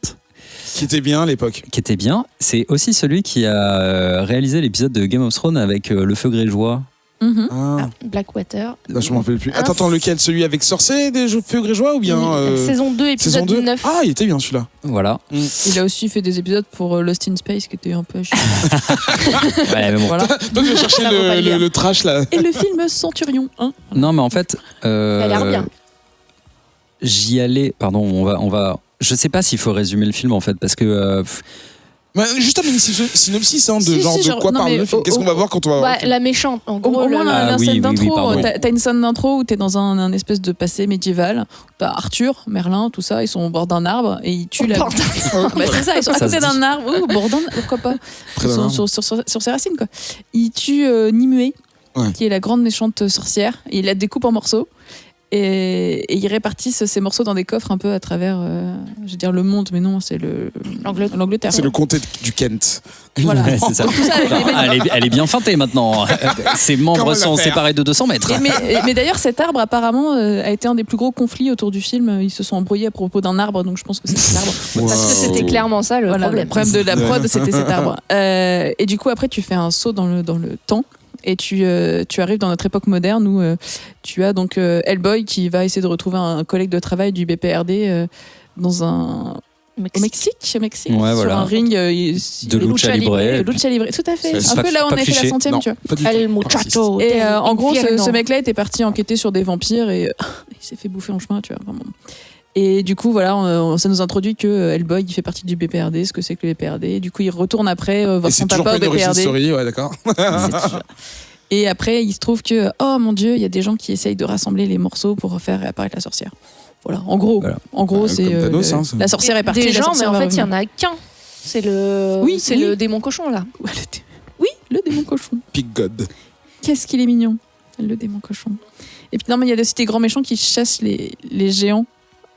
Qui était bien à l'époque. Qui était bien. C'est aussi celui qui a réalisé l'épisode de Game of Thrones avec Le Feu Grégeois. Blackwater. Là, je m'en rappelle plus. Attends, lequel? Celui avec Sorcé des Feux Grégeois ou bien saison 2, épisode 9. Ah, il était bien celui-là. Voilà. Il a aussi fait des épisodes pour Lost in Space qui était un peu chiant. Ouais, mais bon. Voilà. Donc, je vais chercher le trash là. Et le film Centurion 1. Non, mais en fait. Ça a l'air bien. J'y allais. Pardon, on va. Je sais pas s'il faut résumer le film en fait, parce que. Juste un mini synopsis de Si, genre si, de quoi non, parle mais le film. Qu'est-ce qu'on va voir quand on va voir le film? La méchante, en gros. Au moins, la oui, scène oui, d'intro, pardon. t'as une scène d'intro où t'es dans un espèce de passé médiéval. T'as Arthur, Merlin, tout ça, ils sont au bord d'un arbre et ils tuent la. Bah, c'est ça, ils sont à Ça côté se dit. d'un arbre, au bord d'un, pourquoi pas. Près Ils d'un sont sur ses racines, quoi. Ils tuent Nimue, qui est la grande méchante sorcière, et ils la découpent en morceaux. Et ils répartissent ces morceaux dans des coffres un peu à travers, je veux dire le monde, mais non, c'est l'Angleterre. C'est le comté du Kent. Voilà. Ouais, c'est ça. Donc, tout ça, Elle est bien feintée maintenant. Ses membres Comment sont la faire séparés de 200 mètres. mais d'ailleurs, cet arbre, apparemment, a été un des plus gros conflits autour du film. Ils se sont embrouillés à propos d'un arbre, donc je pense que c'est cet arbre. Parce que c'était clairement ça le Voilà, problème. le problème de la prod, c'était cet arbre. Et du coup, après, tu fais un saut dans le temps. Et tu arrives dans notre époque moderne où tu as donc Hellboy qui va essayer de retrouver un collègue de travail du BPRD dans au Mexique, Ouais, sur voilà. un ring De lucha libre. Lucha libre, tout à fait. C'est Un pas- peu là où on pas a fait cliché. la 100e, Non, tu vois. pas du tout. El muchacho. Et en gros, Infierno. ce mec-là était parti enquêter sur des vampires et il s'est fait bouffer en chemin, tu vois. Vraiment. Et du coup, voilà, ça nous introduit que Hellboy, il fait partie du BPRD, ce que c'est que le BPRD. Et du coup, il retourne après voir Et son c'est toujours papa pas au une origin BPRD. story, ouais, d'accord. Et après, il se trouve que, oh mon Dieu, il y a des gens qui essayent de rassembler les morceaux pour faire réapparaître la sorcière. Voilà, en gros, c'est Thanos, la sorcière est partie. Des gens, mais en fait, il y en a qu'un. C'est le démon cochon là. Oui, le démon cochon. Pig God. Qu'est-ce qu'il est mignon, le démon cochon. Et puis non, mais il y a aussi des grands méchants qui chassent les géants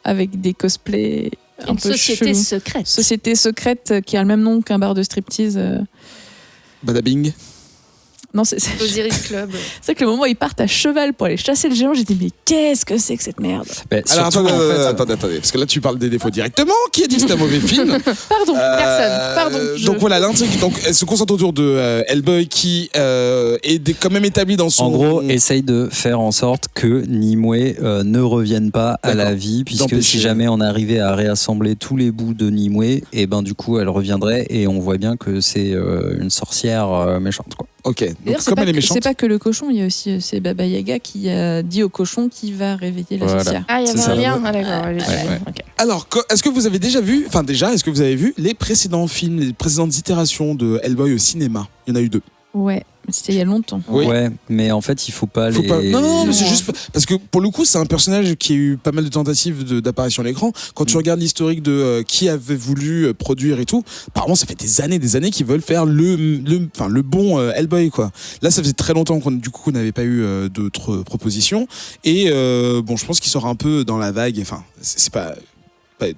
avec des cosplays un peu société chelous. secrète. Société secrète qui a le même nom qu'un bar de striptease. Badabing. Non, c'est Osiris Club. vrai que le moment où ils partent à cheval pour aller chasser le géant, j'ai dit mais qu'est-ce que c'est que cette merde. Alors attendez, parce que là tu parles des défauts directement. Qui a dit que c'était un mauvais film? Pardon, personne. Pardon. Donc voilà, l'intrigue. Donc elle se concentre autour de Hellboy qui est quand même établi dans son. En gros, essaye de faire en sorte que Nimue ne revienne pas à la vie, puisque si jamais on arrivait à réassembler tous les bouts de Nimue, et ben du coup elle reviendrait et on voit bien que c'est une sorcière méchante, quoi. Ok. Donc comme elle est méchante. C'est pas que le cochon, il y a aussi c'est Baba Yaga qui a dit au cochon qui va réveiller la sorcière. Ah, il y avait un lien. Ah, d'accord. Okay. Alors, est-ce que vous avez déjà vu, est-ce que vous avez vu les précédents films, les précédentes itérations de Hellboy au cinéma? Il y en a eu 2. Ouais. C'était il y a longtemps. Oui. Ouais, mais en fait, il faut pas les. Non, mais c'est juste parce que pour le coup, c'est un personnage qui a eu pas mal de tentatives d'apparition à l'écran. Quand tu regardes l'historique de qui avait voulu produire et tout, apparemment, ça fait des années qu'ils veulent faire le bon Hellboy, quoi. Là, ça faisait très longtemps qu'on n'avait pas eu d'autres propositions. Et bon, je pense qu'il sort un peu dans la vague. Enfin, c'est pas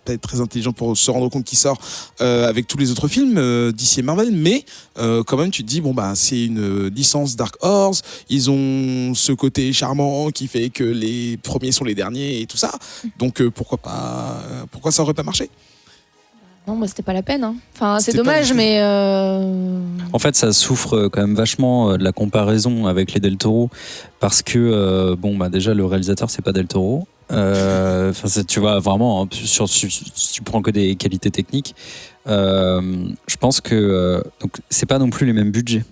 être très intelligent pour se rendre compte qu'il sort avec tous les autres films DC et Marvel, mais quand même tu te dis c'est une licence Dark Horse, ils ont ce côté charmant qui fait que les premiers sont les derniers et tout ça, donc pourquoi ça aurait pas marché? Non, c'était pas la peine. Hein. Enfin, c'est dommage, mais. En fait, ça souffre quand même vachement de la comparaison avec les Del Toro, parce que déjà le réalisateur c'est pas Del Toro. Tu vois vraiment si tu prends que des qualités techniques, je pense que donc c'est pas non plus les mêmes budgets.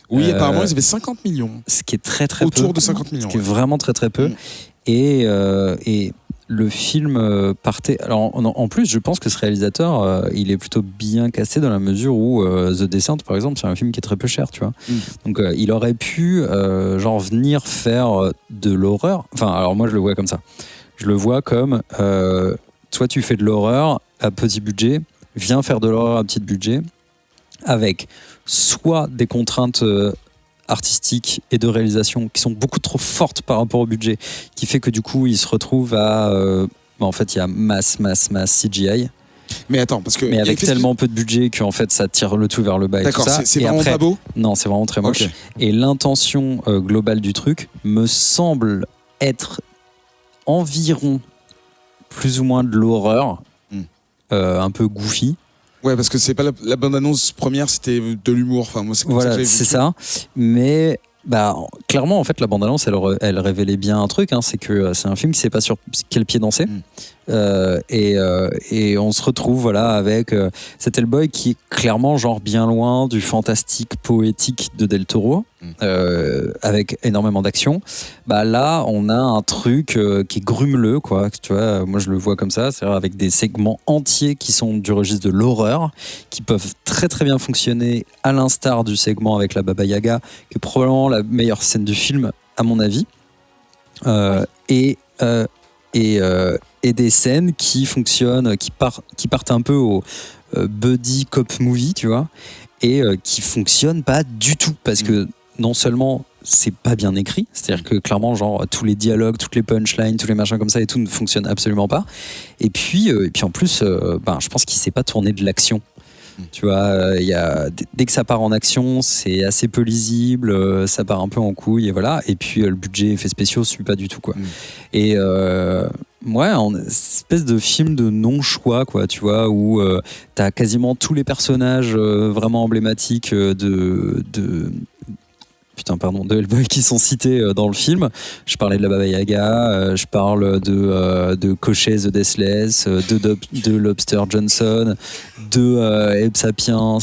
Oui, apparemment ils avaient 50 millions. Ce qui est très peu. Autour de 50 millions. Ce qui est vraiment très peu. Et le film partait. Alors en plus, je pense que ce réalisateur, il est plutôt bien casté dans la mesure où The Descent, par exemple, c'est un film qui est très peu cher, tu vois. Donc il aurait pu venir faire de l'horreur. Enfin, alors moi je le vois comme ça. Je le vois comme toi tu fais de l'horreur à petit budget, viens faire de l'horreur à petit budget avec soit des contraintes artistiques et de réalisation qui sont beaucoup trop fortes par rapport au budget, qui fait que du coup il se retrouve à en fait il y a masse CGI. Mais attends, parce que mais avec tellement peu de budget qu'en fait ça tire le tout vers le bas. D'accord, et tout ça. c'est vraiment pas beau. Non, c'est vraiment très moche. Okay. Et l'intention globale du truc me semble être environ plus ou moins de l'horreur, un peu goofy. Ouais, parce que c'est pas la bande-annonce première, c'était de l'humour. Enfin, moi, c'est ça. Mais clairement, en fait, la bande-annonce, elle révélait bien un truc. C'est que c'est un film qui sait pas sur quel pied danser. Et on se retrouve avec cet Hellboy qui est clairement bien loin du fantastique poétique de Del Toro, avec énormément d'action. Là, on a un truc qui est grumeleux, quoi. Tu vois, moi je le vois comme ça, c'est-à-dire avec des segments entiers qui sont du registre de l'horreur, qui peuvent très très bien fonctionner, à l'instar du segment avec la Baba Yaga, qui est probablement la meilleure scène du film, à mon avis. Et des scènes qui fonctionnent, qui partent un peu au buddy cop movie, tu vois, et qui fonctionnent pas du tout, parce que non seulement c'est pas bien écrit, c'est-à-dire que clairement tous les dialogues, toutes les punchlines, tous les machins comme ça et tout ne fonctionnent absolument pas, et puis en plus je pense qu'il sait pas tourner de l'action. Tu vois, dès que ça part en action, c'est assez peu lisible, ça part un peu en couille, et voilà. Et puis le budget effets spéciaux suit pas du tout, quoi. Et espèce de film de non-choix, quoi, tu vois, où t'as quasiment tous les personnages vraiment emblématiques de Hellboy qui sont cités dans le film. Je parlais de la Baba Yaga, je parle de Cochet The Deathless, de Lobster Johnson, de Abe Sapiens,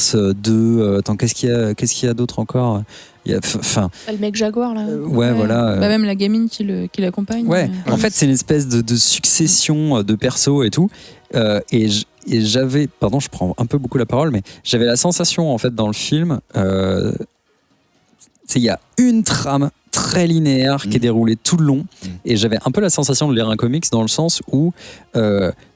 qu'est-ce qu'il y a d'autre encore? Le mec Jaguar là. Voilà. Même la gamine qui l'accompagne. Ouais. En fait, c'est une espèce de succession de persos et tout. Et j'avais, pardon, je prends un peu beaucoup la parole, mais j'avais la sensation en fait dans le film. Il y a une trame très linéaire, qui est déroulé tout le long. Et j'avais un peu la sensation de lire un comics dans le sens où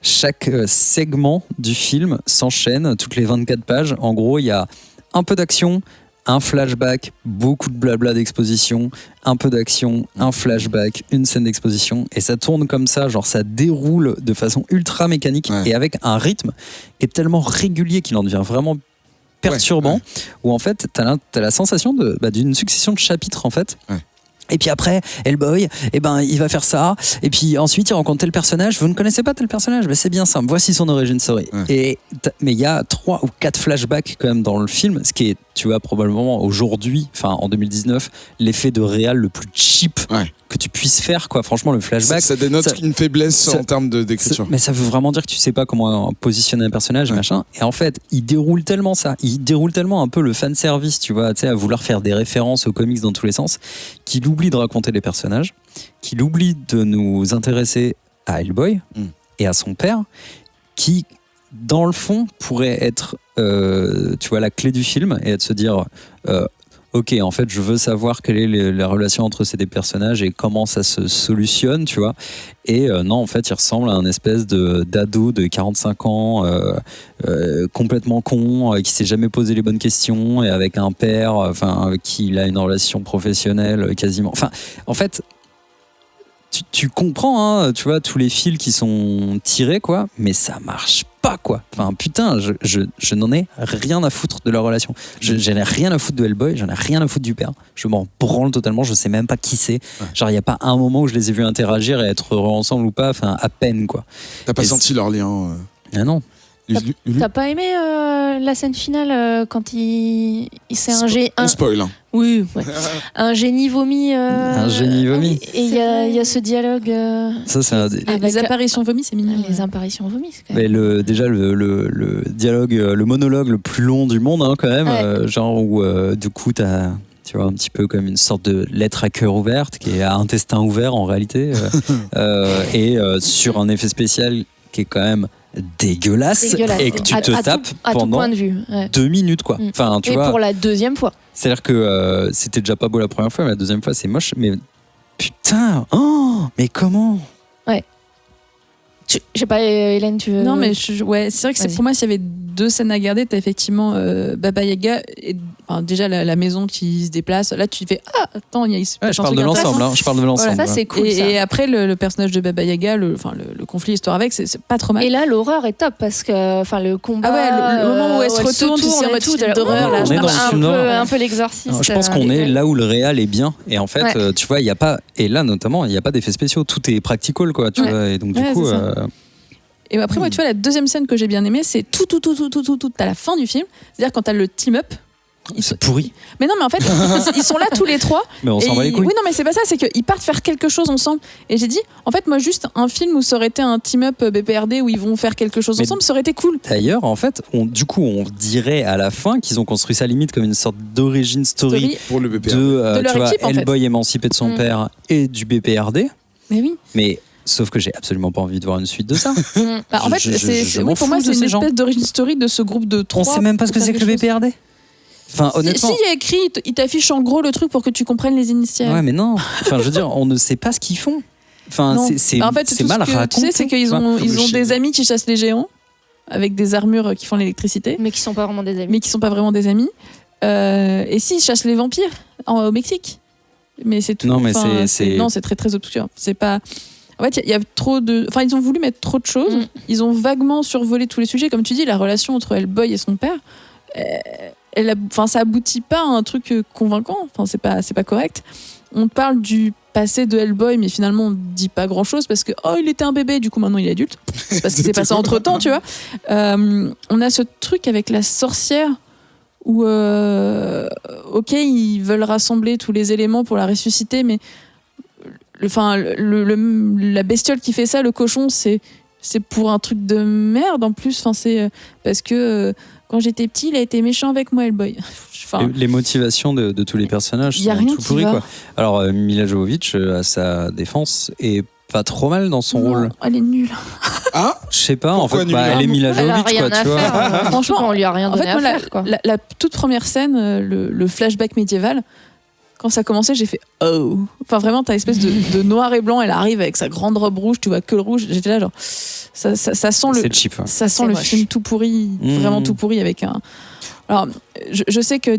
chaque segment du film s'enchaîne toutes les 24 pages. En gros, il y a un peu d'action, un flashback, beaucoup de blabla d'exposition, un peu d'action, un flashback, une scène d'exposition, et ça tourne comme ça, genre ça déroule de façon ultra mécanique et avec un rythme qui est tellement régulier qu'il en devient vraiment perturbant, où en fait t'as la sensation d'une succession de chapitres en fait. Et puis après, Hellboy, il va faire ça. Et puis ensuite, il rencontre tel personnage. Vous ne connaissez pas tel personnage? C'est bien simple. Voici son origin story. Mais il y a 3 ou 4 flashbacks quand même dans le film, ce qui est, tu vois, probablement aujourd'hui, enfin en 2019, l'effet de réal le plus cheap que tu puisses faire, quoi. Franchement, le flashback. Ça dénote une faiblesse en termes d'écriture. Mais ça veut vraiment dire que tu sais pas comment positionner un personnage, machin. Et en fait, il déroule tellement ça. Il déroule tellement un peu le fanservice, tu vois, à vouloir faire des références aux comics dans tous les sens, qu'il oublie de raconter les personnages, qu'il oublie de nous intéresser à Hellboy et à son père, qui, dans le fond, pourrait être, tu vois, la clé du film et de se dire... ok, en fait, je veux savoir quelle est la relation entre ces deux personnages et comment ça se solutionne, tu vois. Et non, en fait, il ressemble à un espèce d'ado de 45 ans, complètement con, qui s'est jamais posé les bonnes questions, et avec un père, avec qui il a une relation professionnelle quasiment. Enfin, en fait, tu comprends, hein, tu vois, tous les fils qui sont tirés, quoi, mais ça marche pas, quoi. Enfin, putain, je n'en ai rien à foutre de leur relation. J'en ai rien à foutre de Hellboy, j'en ai rien à foutre du père. Je m'en branle totalement, je sais même pas qui c'est. Genre, il n'y a pas un moment où je les ai vus interagir et être heureux ensemble ou pas, enfin, à peine, quoi. T'as pas senti leur lien Ah non. T'as pas aimé la scène finale quand c'est un spoil. Oui, un génie vomi. Un génie vomi. Et il y a ce dialogue. Ça, c'est les apparitions vomi, c'est mignon. Les apparitions vomi, c'est quand même. Mais déjà le dialogue, le monologue le plus long du monde, hein, quand même, genre où du coup t'as. Tu vois, un petit peu comme une sorte de lettre à cœur ouverte qui est à intestin ouvert en réalité, et sur un effet spécial qui est quand même dégueulasse. Et que tu te tapes pendant 2 minutes, quoi. Enfin, tu vois, pour la deuxième fois. C'est-à-dire que c'était déjà pas beau la première fois, mais la deuxième fois c'est moche. Mais putain, mais comment? Je sais pas, Hélène, tu veux... Non, mais c'est vrai que pour moi, s'il y avait 2 scènes à garder, t'as effectivement Baba Yaga, et, déjà la maison qui se déplace. Là, tu fais attends, il y a je parle de l'ensemble. Je parle de l'ensemble. Ça, c'est cool. Et après, le personnage de Baba Yaga, le conflit, l'histoire avec, c'est pas trop mal. Et là, l'horreur est top parce que le combat. Le moment où elle se retourne, tu sais, en mode film d'horreur. On est dans le film un peu l'exorciste. Je pense qu'on est là où le réal est bien. Et en fait, tu vois, il y a pas. Et là, notamment, il n'y a pas d'effets spéciaux. Tout est practical, quoi. Tu vois. Et donc, du coup. Et après, moi, tu vois, la deuxième scène que j'ai bien aimée, c'est tout à la fin du film. C'est-à-dire quand t'as le team-up. C'est pourri. Mais non, mais en fait, ils sont là tous les 3. Mais on s'en bat les couilles. Oui, non, mais c'est pas ça, c'est qu'ils partent faire quelque chose ensemble. Et j'ai dit, en fait, moi, juste un film où ça aurait été un team-up BPRD où ils vont faire quelque chose ensemble, ça aurait été cool. D'ailleurs, en fait, on dirait à la fin qu'ils ont construit ça limite comme une sorte d'origin story pour le BPRD. de leur équipe, en fait. Hellboy émancipé de son père et du BPRD. Mais oui. Mais. Sauf que j'ai absolument pas envie de voir une suite de ça. En fait, pour moi, c'est une espèce d'origin story de ce groupe de 3. On sait même pas ce que c'est que le BPRD. Enfin, honnêtement. Si il y a écrit, il t'affiche en gros le truc pour que tu comprennes les initiales. Ouais, mais non. Enfin, je veux dire, on ne sait pas ce qu'ils font. Enfin, c'est mal raconté. Tu sais, c'est qu'ils ont des amis qui chassent les géants avec des armures qui font l'électricité. Mais qui sont pas vraiment des amis. Et si, ils chassent les vampires au Mexique. Mais c'est tout. Non, mais c'est très très obscur. C'est pas. En fait, il y a trop de. Enfin, ils ont voulu mettre trop de choses. Ils ont vaguement survolé tous les sujets. Comme tu dis, la relation entre Hellboy et son père, ça aboutit pas à un truc convaincant. Enfin, c'est pas correct. On parle du passé de Hellboy, mais finalement, on dit pas grand chose parce que il était un bébé, du coup maintenant il est adulte. Parce qu'il s'est passé entre temps, tu vois. On a ce truc avec la sorcière où, ok, ils veulent rassembler tous les éléments pour la ressusciter, mais. La bestiole qui fait ça, le cochon, c'est pour un truc de merde en plus. C'est parce que quand j'étais petit, il a été méchant avec moi, Hellboy. Les motivations de tous les personnages sont tout pourries, quoi. Alors Mila Jovovich, à sa défense, est pas trop mal dans son rôle. Elle est nulle. Ah, je sais pas. Pourquoi en fait, elle est Mila Jovovich, quoi. Tu vois. Franchement, on lui a rien donné à faire. La toute première scène, le flashback médiéval. quand ça a commencé, j'ai fait oh. Enfin, vraiment, t'as l'espèce de noir et blanc. Elle arrive avec sa grande robe rouge, tu vois que le rouge. J'étais là, genre, ça sent c'est cheap, hein. Ça sent le film tout pourri, vraiment tout pourri avec un. Alors, je sais que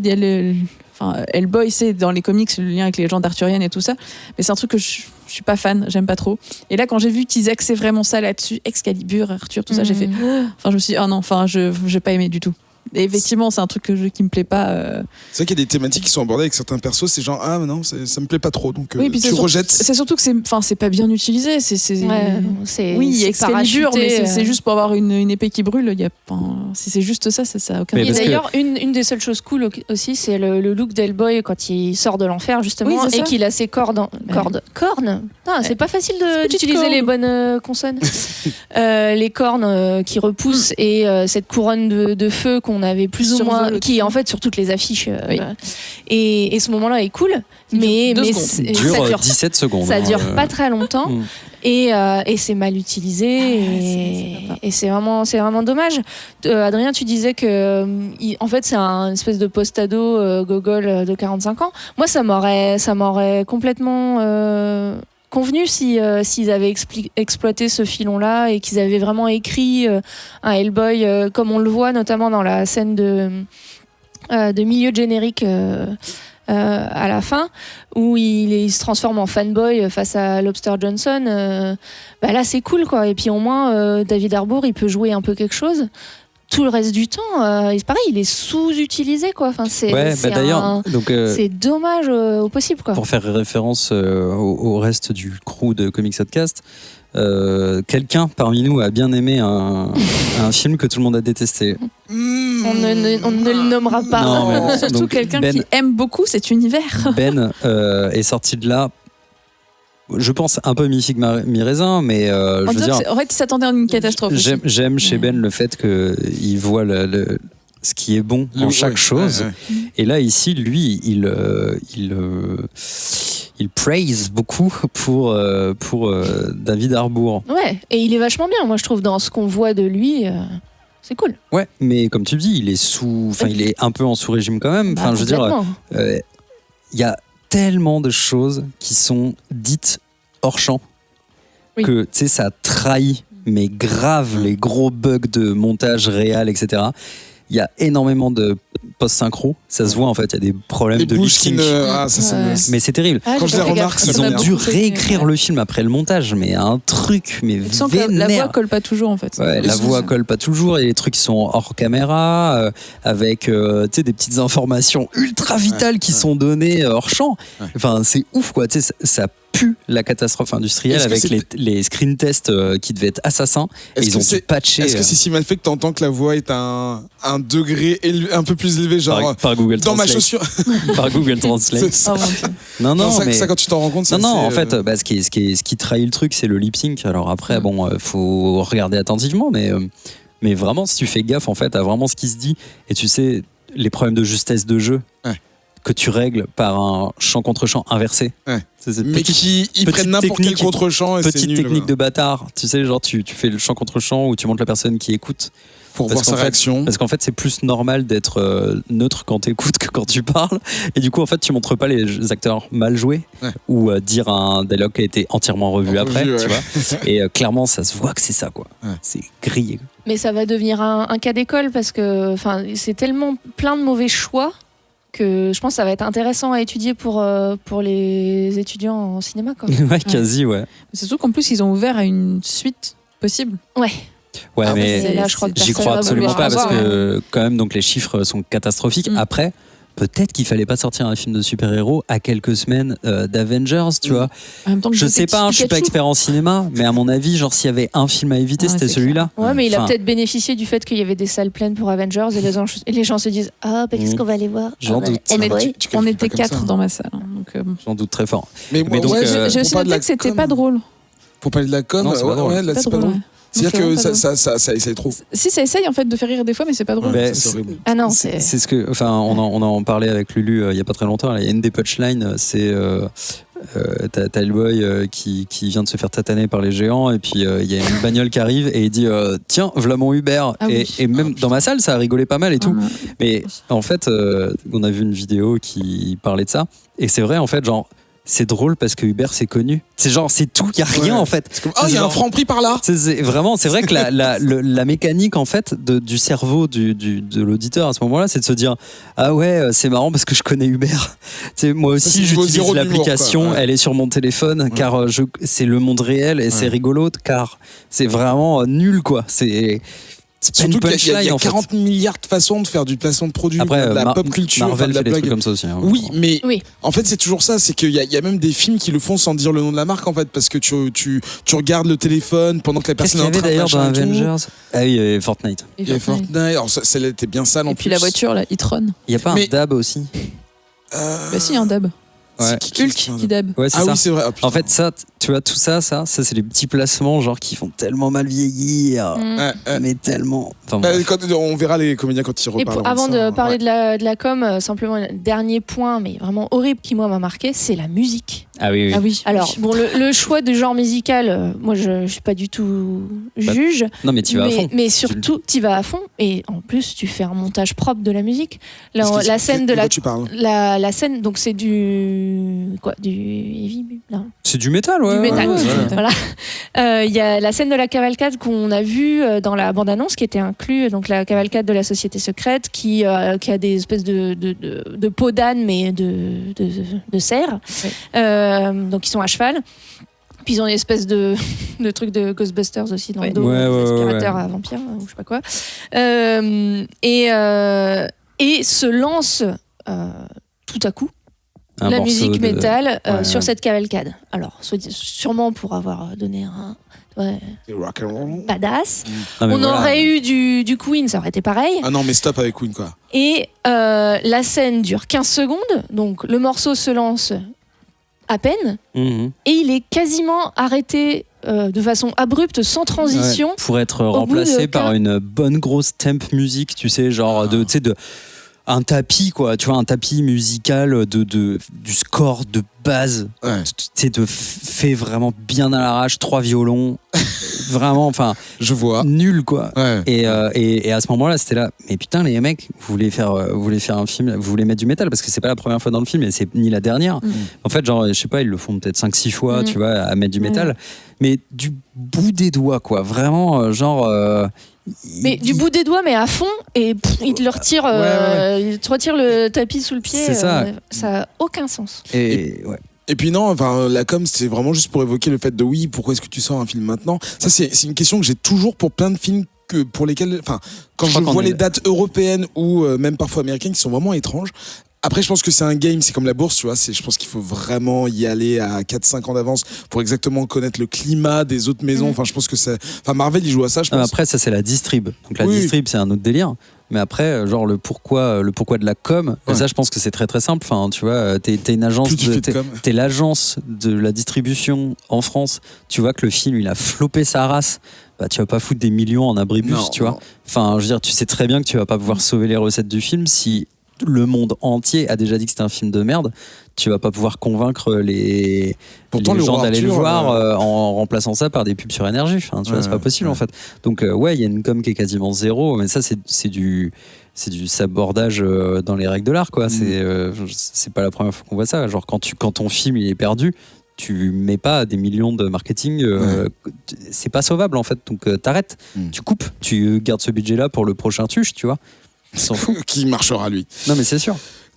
Hellboy, c'est dans les comics le lien avec les légendes arthuriennes et tout ça, mais c'est un truc que je suis pas fan, j'aime pas trop. Et là, quand j'ai vu qu'ils axaient vraiment ça là-dessus, Excalibur, Arthur, tout ça, j'ai fait. Enfin, je me suis dit, oh non, enfin, j'ai pas aimé du tout. Et effectivement, c'est un truc qui me plaît pas. C'est vrai qu'il y a des thématiques qui sont abordées avec certains persos, c'est genre ah mais non, ça me plaît pas trop, donc oui, tu rejettes. C'est surtout que c'est pas bien utilisé. Oui, Excalibur, mais c'est juste pour avoir une épée qui brûle. Si c'est juste ça a aucun sens. Et d'ailleurs, une des seules choses cool aussi, c'est le look d'Hellboy quand il sort de l'enfer justement et qu'il a ses cornes. C'est pas facile d'utiliser les bonnes consonnes. Les cornes qui repoussent et cette couronne de feu qu'on avait plus ou moins, qui est en fait sur toutes les affiches. Et ce moment-là est cool, mais ça dure 17 secondes. Ça dure pas très longtemps. Et c'est mal utilisé et c'est vraiment dommage. Adrien, tu disais que en fait c'est un espèce de post-ado gogol de 45 ans. Moi ça m'aurait complètement convenu s'ils avaient exploité ce filon-là et qu'ils avaient vraiment écrit un Hellboy comme on le voit notamment dans la scène de milieu de générique à la fin où il se transforme en fanboy face à Lobster Johnson. Là c'est cool quoi. Et puis au moins David Harbour il peut jouer un peu quelque chose. Tout le reste du temps, c'est pareil, il est sous-utilisé quoi. Enfin, c'est dommage au possible quoi. Pour faire référence au reste du crew de Comics Podcast, quelqu'un parmi nous a bien aimé un film que tout le monde a détesté. On ne le nommera pas. Non, surtout quelqu'un qui aime beaucoup cet univers. Ben est sorti de là. Je pense un peu mi-figue mi-raisin, mais je veux dire. En fait, il s'attendait à une catastrophe. J'aime chez Ben le fait qu'il voit ce qui est bon en chaque chose. Ouais. Et là, ici, lui, il praise beaucoup pour David Harbour. Ouais, et il est vachement bien, moi je trouve, dans ce qu'on voit de lui. C'est cool. Ouais, mais comme tu le dis, il est un peu en sous-régime quand même. Enfin, je veux dire, il y a tellement de choses qui sont dites hors champ que tu sais ça trahit mais grave les gros bugs de montage réel, etc. Il y a énormément de post-synchro, ça se voit en fait, il y a des problèmes de lip-sync. Mais c'est terrible. Quand je les remarque, ils ont dû réécrire le film après le montage, mais un truc, mais vénère. La voix colle pas toujours en fait. Ouais, la voix colle pas toujours, il y a des trucs qui sont hors caméra, avec des petites informations ultra vitales qui sont données hors champ. Enfin, c'est ouf quoi, ça pue la catastrophe industrielle avec les screen tests qui devaient être assassins et ils ont dû patcher. Est-ce que c'est si mal fait que t'entends que la voix est un degré un peu plus élevé, genre par Google dans Translate. Ma chaussure par Google Translate. Non, mais ça quand tu t'en rends compte. En fait, ce qui trahit le truc, c'est le lip sync. Alors après, faut regarder attentivement, mais vraiment, si tu fais gaffe en fait à vraiment ce qui se dit et tu sais les problèmes de justesse de jeu. Que tu règles par un chant contre chant inversé. Mais qui prennent n'importe quel contre chant. Petite technique de bâtard. Tu sais, genre tu fais le chant contre chant où tu montres la personne qui écoute. Pour voir sa réaction. Parce qu'en fait, c'est plus normal d'être neutre quand tu écoutes que quand tu parles. Et du coup, en fait, tu montres pas les acteurs mal joués ou dire un dialogue qui a été entièrement revu après. Tu vois. Et clairement, ça se voit que c'est ça, quoi. C'est grillé. Mais ça va devenir un cas d'école parce que c'est tellement plein de mauvais choix que je pense que ça va être intéressant à étudier pour les étudiants en cinéma. Quoi. Ouais, quasi, ouais. C'est surtout qu'en plus, ils ont ouvert à une suite possible. Ouais. Ouais, mais là, j'y crois absolument pas parce que quand même, donc, les chiffres sont catastrophiques. Après, peut-être qu'il fallait pas sortir un film de super-héros à quelques semaines d'Avengers, tu vois. Je sais pas, je suis pas expert en cinéma, mais à mon avis, genre s'il y avait un film à éviter, c'était celui-là. Ouais, mais il a peut-être bénéficié du fait qu'il y avait des salles pleines pour Avengers et les gens se disent qu'est-ce qu'on va aller voir. J'en doute. On était 4 dans ma salle. J'en doute très fort. Mais donc, j'ai aussi noté que c'était pas drôle. Pour parler de la com, c'est pas drôle. C'est-à-dire que ça essaye trop. Si, ça essaye en fait de faire rire des fois, mais c'est pas drôle. C'est horrible. Ah non, c'est ce que, on en parlait avec Lulu il y a pas très longtemps. Il y a une des punchlines, c'est t'as le boy qui vient de se faire tataner par les géants et puis il y a une bagnole qui arrive et il dit tiens, voilà mon Uber. Et même dans ma salle, ça a rigolé pas mal et tout. Mais en fait, on a vu une vidéo qui parlait de ça et c'est vrai en fait, genre c'est drôle parce que Uber c'est connu. C'est genre c'est tout, il y a rien en fait. Il y a un Franprix par là. C'est vraiment, c'est vrai que la mécanique en fait du cerveau de l'auditeur à ce moment-là, c'est de se dire ah ouais c'est marrant parce que je connais Uber. Moi aussi j'utilise l'application, elle est sur mon téléphone car c'est le monde réel et c'est rigolo car c'est vraiment nul quoi. Surtout qu'il y a 40 milliards de façons de faire du placement de produits, après, de la pop culture, Marvel de la fait blague. des trucs comme ça aussi. Hein, oui, mais en fait c'est toujours ça, c'est qu'il y a même des films qui le font sans dire le nom de la marque en fait, parce que tu regardes le téléphone pendant que la personne est en train de d'ailleurs dans Avengers. Ah oui, il y avait Fortnite. Il y avait Fortnite. Alors celle-là était bien sale en plus. Et puis la voiture, là, e-tron. Il n'y a pas un dab aussi Bah si, un dab. Ouais. Hulk qui dab. Ouais, c'est ça. Oui, c'est vrai. En fait, ça, tu vois, tout ça, c'est les petits placements genre qui font tellement mal vieillir, mais tellement. Enfin, on verra les comédiens quand ils reparleront. Avant de parler de la com, simplement un dernier point, mais vraiment horrible qui moi m'a marqué, c'est la musique. Ah oui. Alors bon, le choix de genre musical, moi je suis pas du tout juge. Non, mais tu vas à fond. Mais surtout, tu vas à fond et en plus tu fais un montage propre de la musique. La scène de la scène, donc c'est du heavy, non. C'est du métal, ouais. Du métal. Voilà. Il y a la scène de la cavalcade qu'on a vue dans la bande-annonce qui était inclus, donc la cavalcade de la société secrète qui a des espèces de peaux d'âne mais de cerf. Donc ils sont à cheval. Puis ils ont une espèce de truc de Ghostbusters aussi dans le dos, des aspirateurs à vampires ou je sais pas quoi. Et se lance tout à coup la musique métal sur cette cavalcade. Alors, sûrement pour avoir donné un rock and roll badass. On aurait eu du Queen, ça aurait été pareil. Ah non, mais stop avec Queen, quoi. Et la scène dure 15 secondes, donc le morceau se lance à peine, et il est quasiment arrêté de façon abrupte, sans transition. Pour être remplacé par une bonne grosse temp musique, tu sais, genre un tapis, quoi, tu vois, un tapis musical du score de base, tu sais, fait vraiment bien à l'arrache, 3 violons, vraiment, enfin, je vois, nul, quoi. Et à ce moment-là, c'était là, mais putain, les mecs, vous voulez faire un film, vous voulez mettre du métal, parce que c'est pas la première fois dans le film, et c'est ni la dernière. En fait, genre, je sais pas, ils le font peut-être 5-6 fois, tu vois, à mettre du métal, mais du bout des doigts, quoi, vraiment, genre... Mais du bout des doigts, mais à fond, et il te le retire, il te retire le tapis sous le pied. C'est ça. Ça n'a aucun sens. Et puis non, enfin la com c'est vraiment juste pour évoquer le fait de pourquoi est-ce que tu sors un film maintenant. Ça c'est une question que j'ai toujours pour plein de films pour lesquels, enfin quand je vois les dates européennes ou même parfois américaines qui sont vraiment étranges. Après, je pense que c'est un game, c'est comme la bourse, tu vois. Je pense qu'il faut vraiment y aller à 4-5 ans d'avance pour exactement connaître le climat des autres maisons. Enfin, je pense que Marvel, il joue à ça, je pense. Après, ça, c'est la distrib. Donc, la distrib, c'est un autre délire. Mais après, genre, le pourquoi de la com, ça, je pense que c'est très, très simple. Enfin, tu vois, t'es une agence t'es l'agence de la distribution en France. Tu vois que le film, il a flopé sa race. Bah, tu vas pas foutre des millions en abribus, tu vois. Enfin, je veux dire, tu sais très bien que tu vas pas pouvoir sauver les recettes du film si le monde entier a déjà dit que c'était un film de merde. Tu vas pas pouvoir convaincre les gens d'aller le voir en remplaçant ça par des pubs sur énergie. Enfin, tu vois, c'est pas possible en fait. Donc il y a une com qui est quasiment zéro, mais ça c'est du sabordage dans les règles de l'art, quoi. C'est pas la première fois qu'on voit ça. Genre quand ton film il est perdu, tu mets pas des millions de marketing, c'est pas sauvable en fait. Donc t'arrêtes, tu coupes, tu gardes ce budget là pour le prochain tuche, tu vois. S'en fout. Qui marchera lui. Non mais c'est sûr.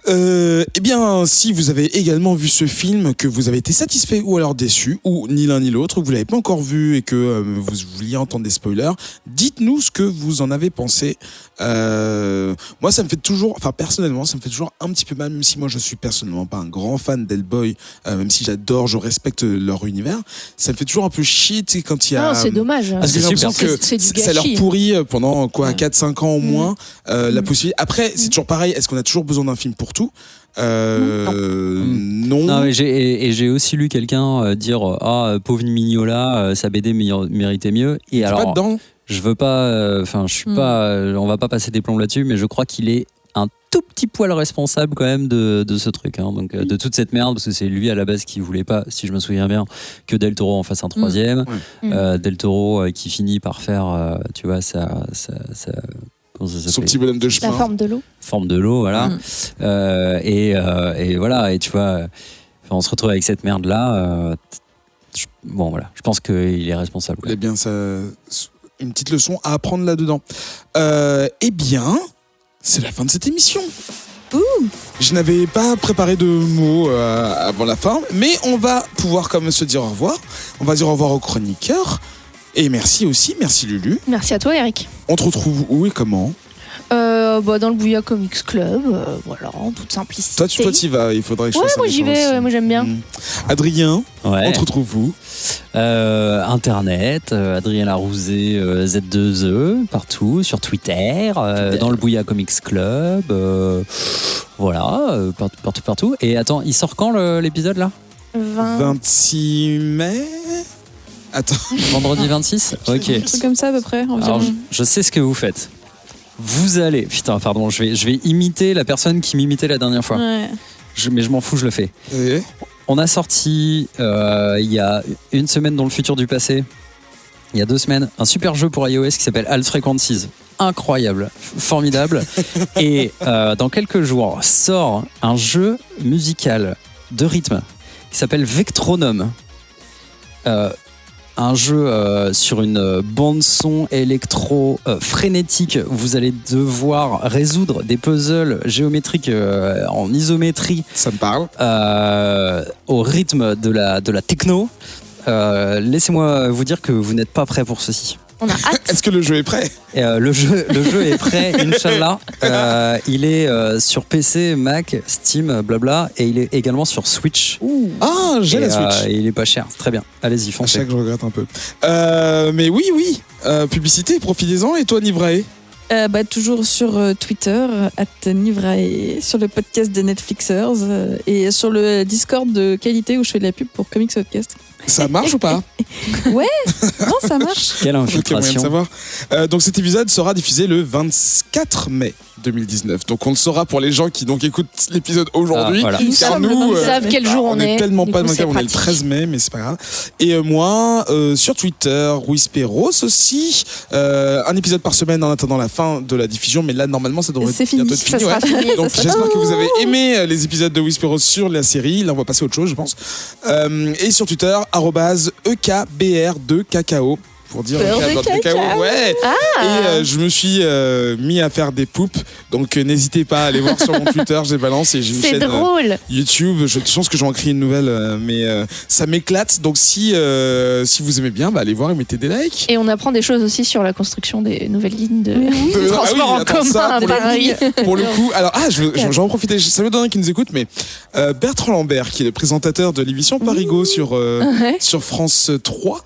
Eh bien, si vous avez également vu ce film, que vous avez été satisfait ou alors déçu, ou ni l'un ni l'autre, que vous l'avez pas encore vu et que vous vouliez entendre des spoilers, dites-nous ce que vous en avez pensé. Moi, ça me fait toujours, personnellement, ça me fait toujours un petit peu mal, même si moi je suis personnellement pas un grand fan d'Hellboy, même si j'adore, je respecte leur univers, ça me fait toujours un peu chier, tu sais, quand il y a. Non, c'est dommage. Parce que j'ai l'impression que ça leur pourrit pendant 4-5 ans au moins la possibilité. Après, c'est toujours pareil, est-ce qu'on a toujours besoin d'un film pour tout? Non. Non, j'ai aussi lu quelqu'un dire pauvre Mignola, sa BD méritait mieux. Et alors, pas dedans. je veux pas, je suis pas, on va pas passer des plombs là-dessus, mais je crois qu'il est un tout petit poil responsable quand même de ce truc, hein. Donc de toute cette merde, parce que c'est lui à la base qui voulait pas, si je me souviens bien, que Del Toro en fasse un troisième. Del Toro qui finit par faire, tu vois, comment ça s'appelle ? Son petit bonhomme de chemin. La forme de l'eau. Forme de l'eau, voilà. Et voilà, et tu vois, on se retrouve avec cette merde là. Bon voilà, je pense qu'il est responsable. Eh bien, ça, une petite leçon à apprendre là-dedans. Eh bien, c'est la fin de cette émission. Je n'avais pas préparé de mots avant la fin, mais on va pouvoir quand même se dire au revoir. On va dire au revoir aux chroniqueurs. Et merci Lulu. Merci à toi, Eric. On te retrouve où et comment ? Dans le Bouya Comics Club, voilà, en toute simplicité. Toi, t'y vas, il faudrait que je fasse ça. Moi j'y vais, moi j'aime bien. Adrien, Ouais. on te retrouve où ? Internet, Adrien Larouzé, Z2E, partout, sur Twitter, dans le Bouya Comics Club, voilà, partout. Et attends, il sort quand l'épisode là ? 26 mai. Attends. Vendredi 26 ? Ok. Un truc comme ça à peu près. Alors, je sais ce que vous faites. Vous allez... Putain, pardon, je vais imiter la personne qui m'imitait la dernière fois. Ouais. Mais je m'en fous, je le fais. Et On a sorti, il y a une semaine dans le futur du passé, il y a 2 semaines, un super jeu pour iOS qui s'appelle Alt Frequencies. Incroyable, formidable. Et dans quelques jours, sort un jeu musical de rythme qui s'appelle Vectronome. Un jeu sur une bande-son électro frénétique où vous allez devoir résoudre des puzzles géométriques en isométrie. ça me parle. Au rythme de la techno. Laissez-moi vous dire que vous n'êtes pas prêts pour ceci. On a hâte. Est-ce que le jeu est prêt ? Et, le jeu est prêt, Inch'Allah. Il est sur PC, Mac, Steam, blabla, et il est également sur Switch. Ah, j'ai la Switch. Et il est pas cher, c'est très bien. Allez-y, À foncez. chaque, je regrette un peu. Mais oui. Publicité, profitez-en. Et toi, Nivrae ? Toujours sur Twitter, @Nivrae, sur le podcast des Netflixers et sur le Discord de qualité où je fais de la pub pour Comics Podcast. Ça marche ou pas ? Non, ça marche. Quelle Ok, moyen de infiltration. savoir. Donc cet épisode sera diffusé le 24 mai 2019. Donc on le saura pour les gens qui donc écoutent l'épisode aujourd'hui. Ah, voilà. Ils Car savent, nous, ils savent quel jour on est. tellement Du pas coup, de c'est on est le pratique. 13 mai, mais c'est pas grave. Et moi, sur Twitter, Whisperos aussi. Un épisode par semaine en attendant la fin de la diffusion, mais là normalement ça devrait C'est fini. bientôt être Ça fini. sera fini. Donc j'espère que vous avez aimé les épisodes de Whisperos sur la série. Là on va passer à autre chose je pense. Et sur Twitter, @EKBR2KKO. Pour dire Beurre de cacao. Ouais. Ah. Et je me suis mis à faire des poupes. Donc n'hésitez pas à aller voir sur mon Twitter, j'ai balance et j'ai une C'est chaîne drôle. YouTube. Je pense que j'en crée une nouvelle, mais ça m'éclate. Donc si vous aimez bien, allez voir et mettez des likes. Et on apprend des choses aussi sur la construction des nouvelles lignes de Ah transport oui, en attends, commun ça, à pour le Paris. Pour le coup, alors j'en en profiter. Ça me donne qui nous écoute, mais Bertrand Lambert, qui est le présentateur de l'émission Parigo sur Ouais. sur France 3,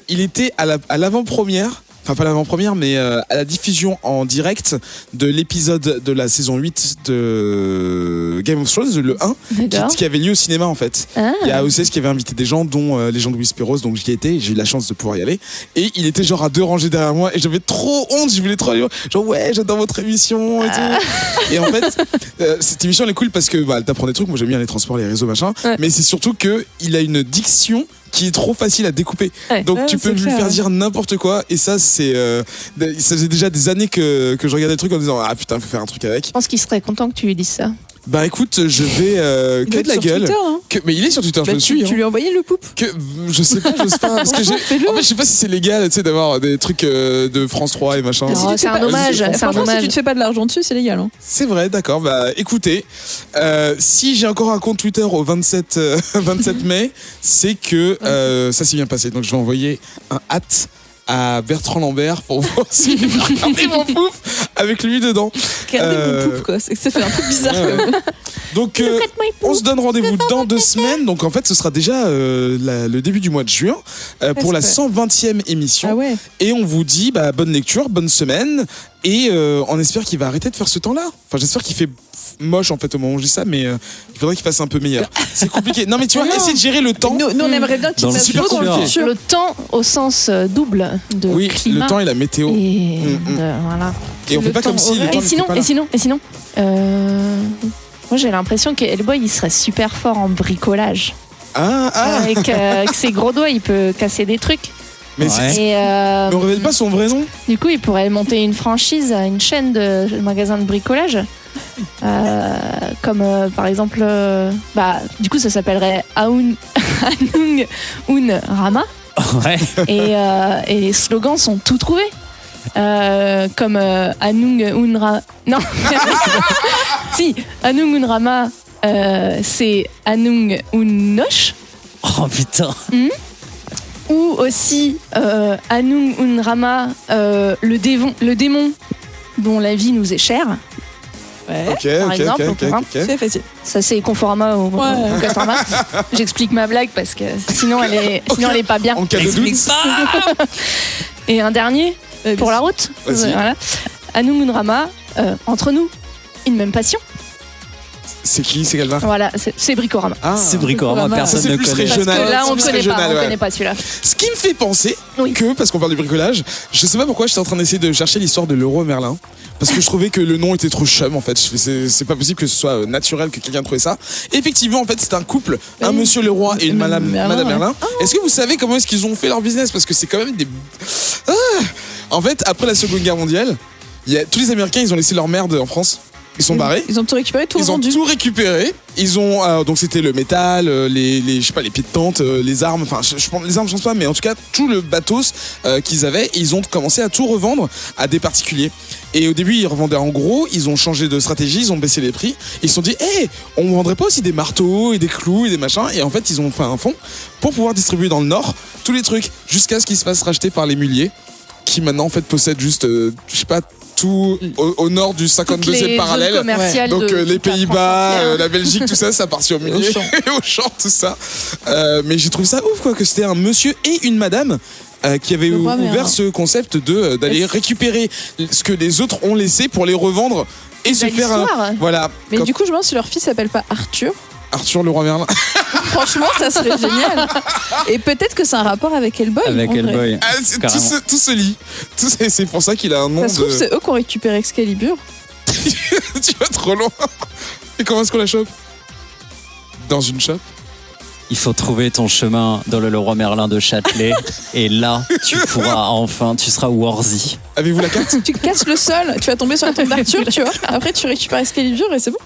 il était à l'avant-première. Enfin, pas l'avant-première, mais à la diffusion en direct de l'épisode de la saison 8 de Game of Thrones, le 1, D'accord. qui avait lieu au cinéma en fait. Ah. Il y a OCS qui avait invité des gens, dont les gens de Whisperos, donc j'y étais, j'ai eu la chance de pouvoir y aller. Et il était genre à 2 rangées derrière moi et j'avais trop honte, je voulais trop aller voir. Genre, ouais, j'adore votre émission et tout. Et en fait, cette émission elle est cool parce que elle t'apprend des trucs, moi j'aime bien les transports, les réseaux, machin. Ouais. Mais c'est surtout qu'il a une diction qui est trop facile à découper. Ouais. Donc Ouais, tu peux c'est lui clair, faire ouais. dire n'importe quoi et ça c'est ça faisait déjà des années que je regardais le truc en disant ah putain faut faire un truc avec. Je pense qu'il serait content que tu lui dises ça. Bah écoute je vais Il que doit de la être sur gueule. Twitter, hein. Mais il est sur Twitter, je Bah, le suis. tu lui as envoyé le poupe. Que je sais pas, j'ose pas parce que Franchement, fais-le. en fait je sais pas si c'est légal tu sais d'avoir des trucs de France 3 et machin. Oh, Si tu te c'est fais un pas- hommage, si- c'est un franchement, hommage. Si tu te fais pas de l'argent dessus, c'est légal. Hein. C'est vrai, d'accord. Bah écoutez, si j'ai encore un compte Twitter au 27 mai, c'est que ça s'est bien passé. Donc je vais envoyer un hâte à Bertrand Lambert pour voir s'il va regarder mon pouf avec lui dedans. Regardez mon poupe, quoi. C'est que ça fait un peu bizarre. Ouais. quand même. Donc on se donne rendez-vous dans 2 semaines. Donc en fait ce sera déjà le début du mois de juin pour la 120e émission. Ah ouais. Et on vous dit bonne lecture, bonne semaine. Et on espère qu'il va arrêter de faire ce temps-là. Enfin j'espère qu'il fait moche en fait au moment où je dis ça, mais il faudrait qu'il fasse un peu meilleur. C'est compliqué. Non mais tu vois, Non. essayer de gérer le temps. Nous, on aimerait bien qu'il Dans le fasse super beau dans le futur. futur. Le temps au sens double de Oui, climat le temps et la météo. et Mm. voilà. Et on fait pas comme si le temps n'était pas là. Et sinon, moi j'ai l'impression que Hellboy il serait super fort en bricolage. Avec ses gros doigts, il peut casser des trucs. Mais on révèle pas son vrai nom. Du coup, il pourrait monter une franchise, une chaîne de magasins de bricolage. Comme par exemple, du coup, ça s'appellerait Anung Un Rama. Ouais. Et les slogans sont tout trouvés. Comme Anung Un Rama. Non. Si, Anung Un Rama, c'est Anung Un Nosh. Oh putain. Ou aussi Anung Un Rama, le démon dont la vie nous est chère. Ouais. Par exemple, c'est facile. Ça c'est Conforama au Castorama. J'explique ma blague parce que sinon elle est pas bien. En cas de doute. Et un dernier pour la route. Voilà. Anung Un Rama, entre nous, une même passion. C'est qui? C'est Galva? Voilà, c'est Bricorama. C'est Bricorama, personne ne connaît. Parce que là, on ne connaît pas celui-là. Ce qui me fait penser que, parce qu'on parle du bricolage, je sais pas pourquoi j'étais en train d'essayer de chercher l'histoire de Leroy Merlin. Parce que je trouvais que le nom était trop chum en fait. C'est pas possible que ce soit naturel que quelqu'un trouvait ça. Et effectivement, en fait, c'est un couple, un monsieur Leroy et une madame Merlin. Est-ce que vous savez comment est-ce qu'ils ont fait leur business? Parce que c'est quand même des. En fait, après la Seconde Guerre mondiale, tous les Américains, ils ont laissé leur merde en France. Ils sont barrés. Ils ont tout récupéré, Ils ont tout récupéré. Ils ont donc c'était le métal, les pieds de tente, les armes. Enfin, je pense les armes, je pense pas, mais en tout cas tout le batos qu'ils avaient. Ils ont commencé à tout revendre à des particuliers. Et au début, ils revendaient en gros. Ils ont changé de stratégie. Ils ont baissé les prix. Ils se sont dit, on vendrait pas aussi des marteaux et des clous et des machins. Et en fait, ils ont fait un fonds pour pouvoir distribuer dans le Nord tous les trucs jusqu'à ce qu'ils se fassent racheter par les Mulliers, qui maintenant en fait possèdent juste, je sais pas. Tout au nord du 52e parallèle, donc les Pays-Bas, la Belgique, tout ça, ça partit au milieu, au champ, tout ça. Mais j'ai trouvé ça ouf quoi, que c'était un monsieur et une madame qui avaient ouvert ce concept d'aller récupérer ce que les autres ont laissé pour les revendre et se faire voilà. Mais du coup, je me demande si leur fils s'appelle pas Arthur. Arthur Leroy Merlin. Franchement, ça serait génial. Et peut-être que c'est un rapport avec Hellboy. Avec Hellboy. Tout se lie. C'est pour ça qu'il a un nom. Ça se trouve, c'est eux qui ont récupéré Excalibur. Tu vas trop loin. Et comment est-ce qu'on la chope? Dans une shop. Il faut trouver ton chemin dans le Leroy Merlin de Châtelet. Et là, tu seras worthy. Avez-vous la carte? Tu casses le sol, tu vas tomber sur la tombe d'Arthur, tu vois. Après, tu récupères Excalibur et c'est bon.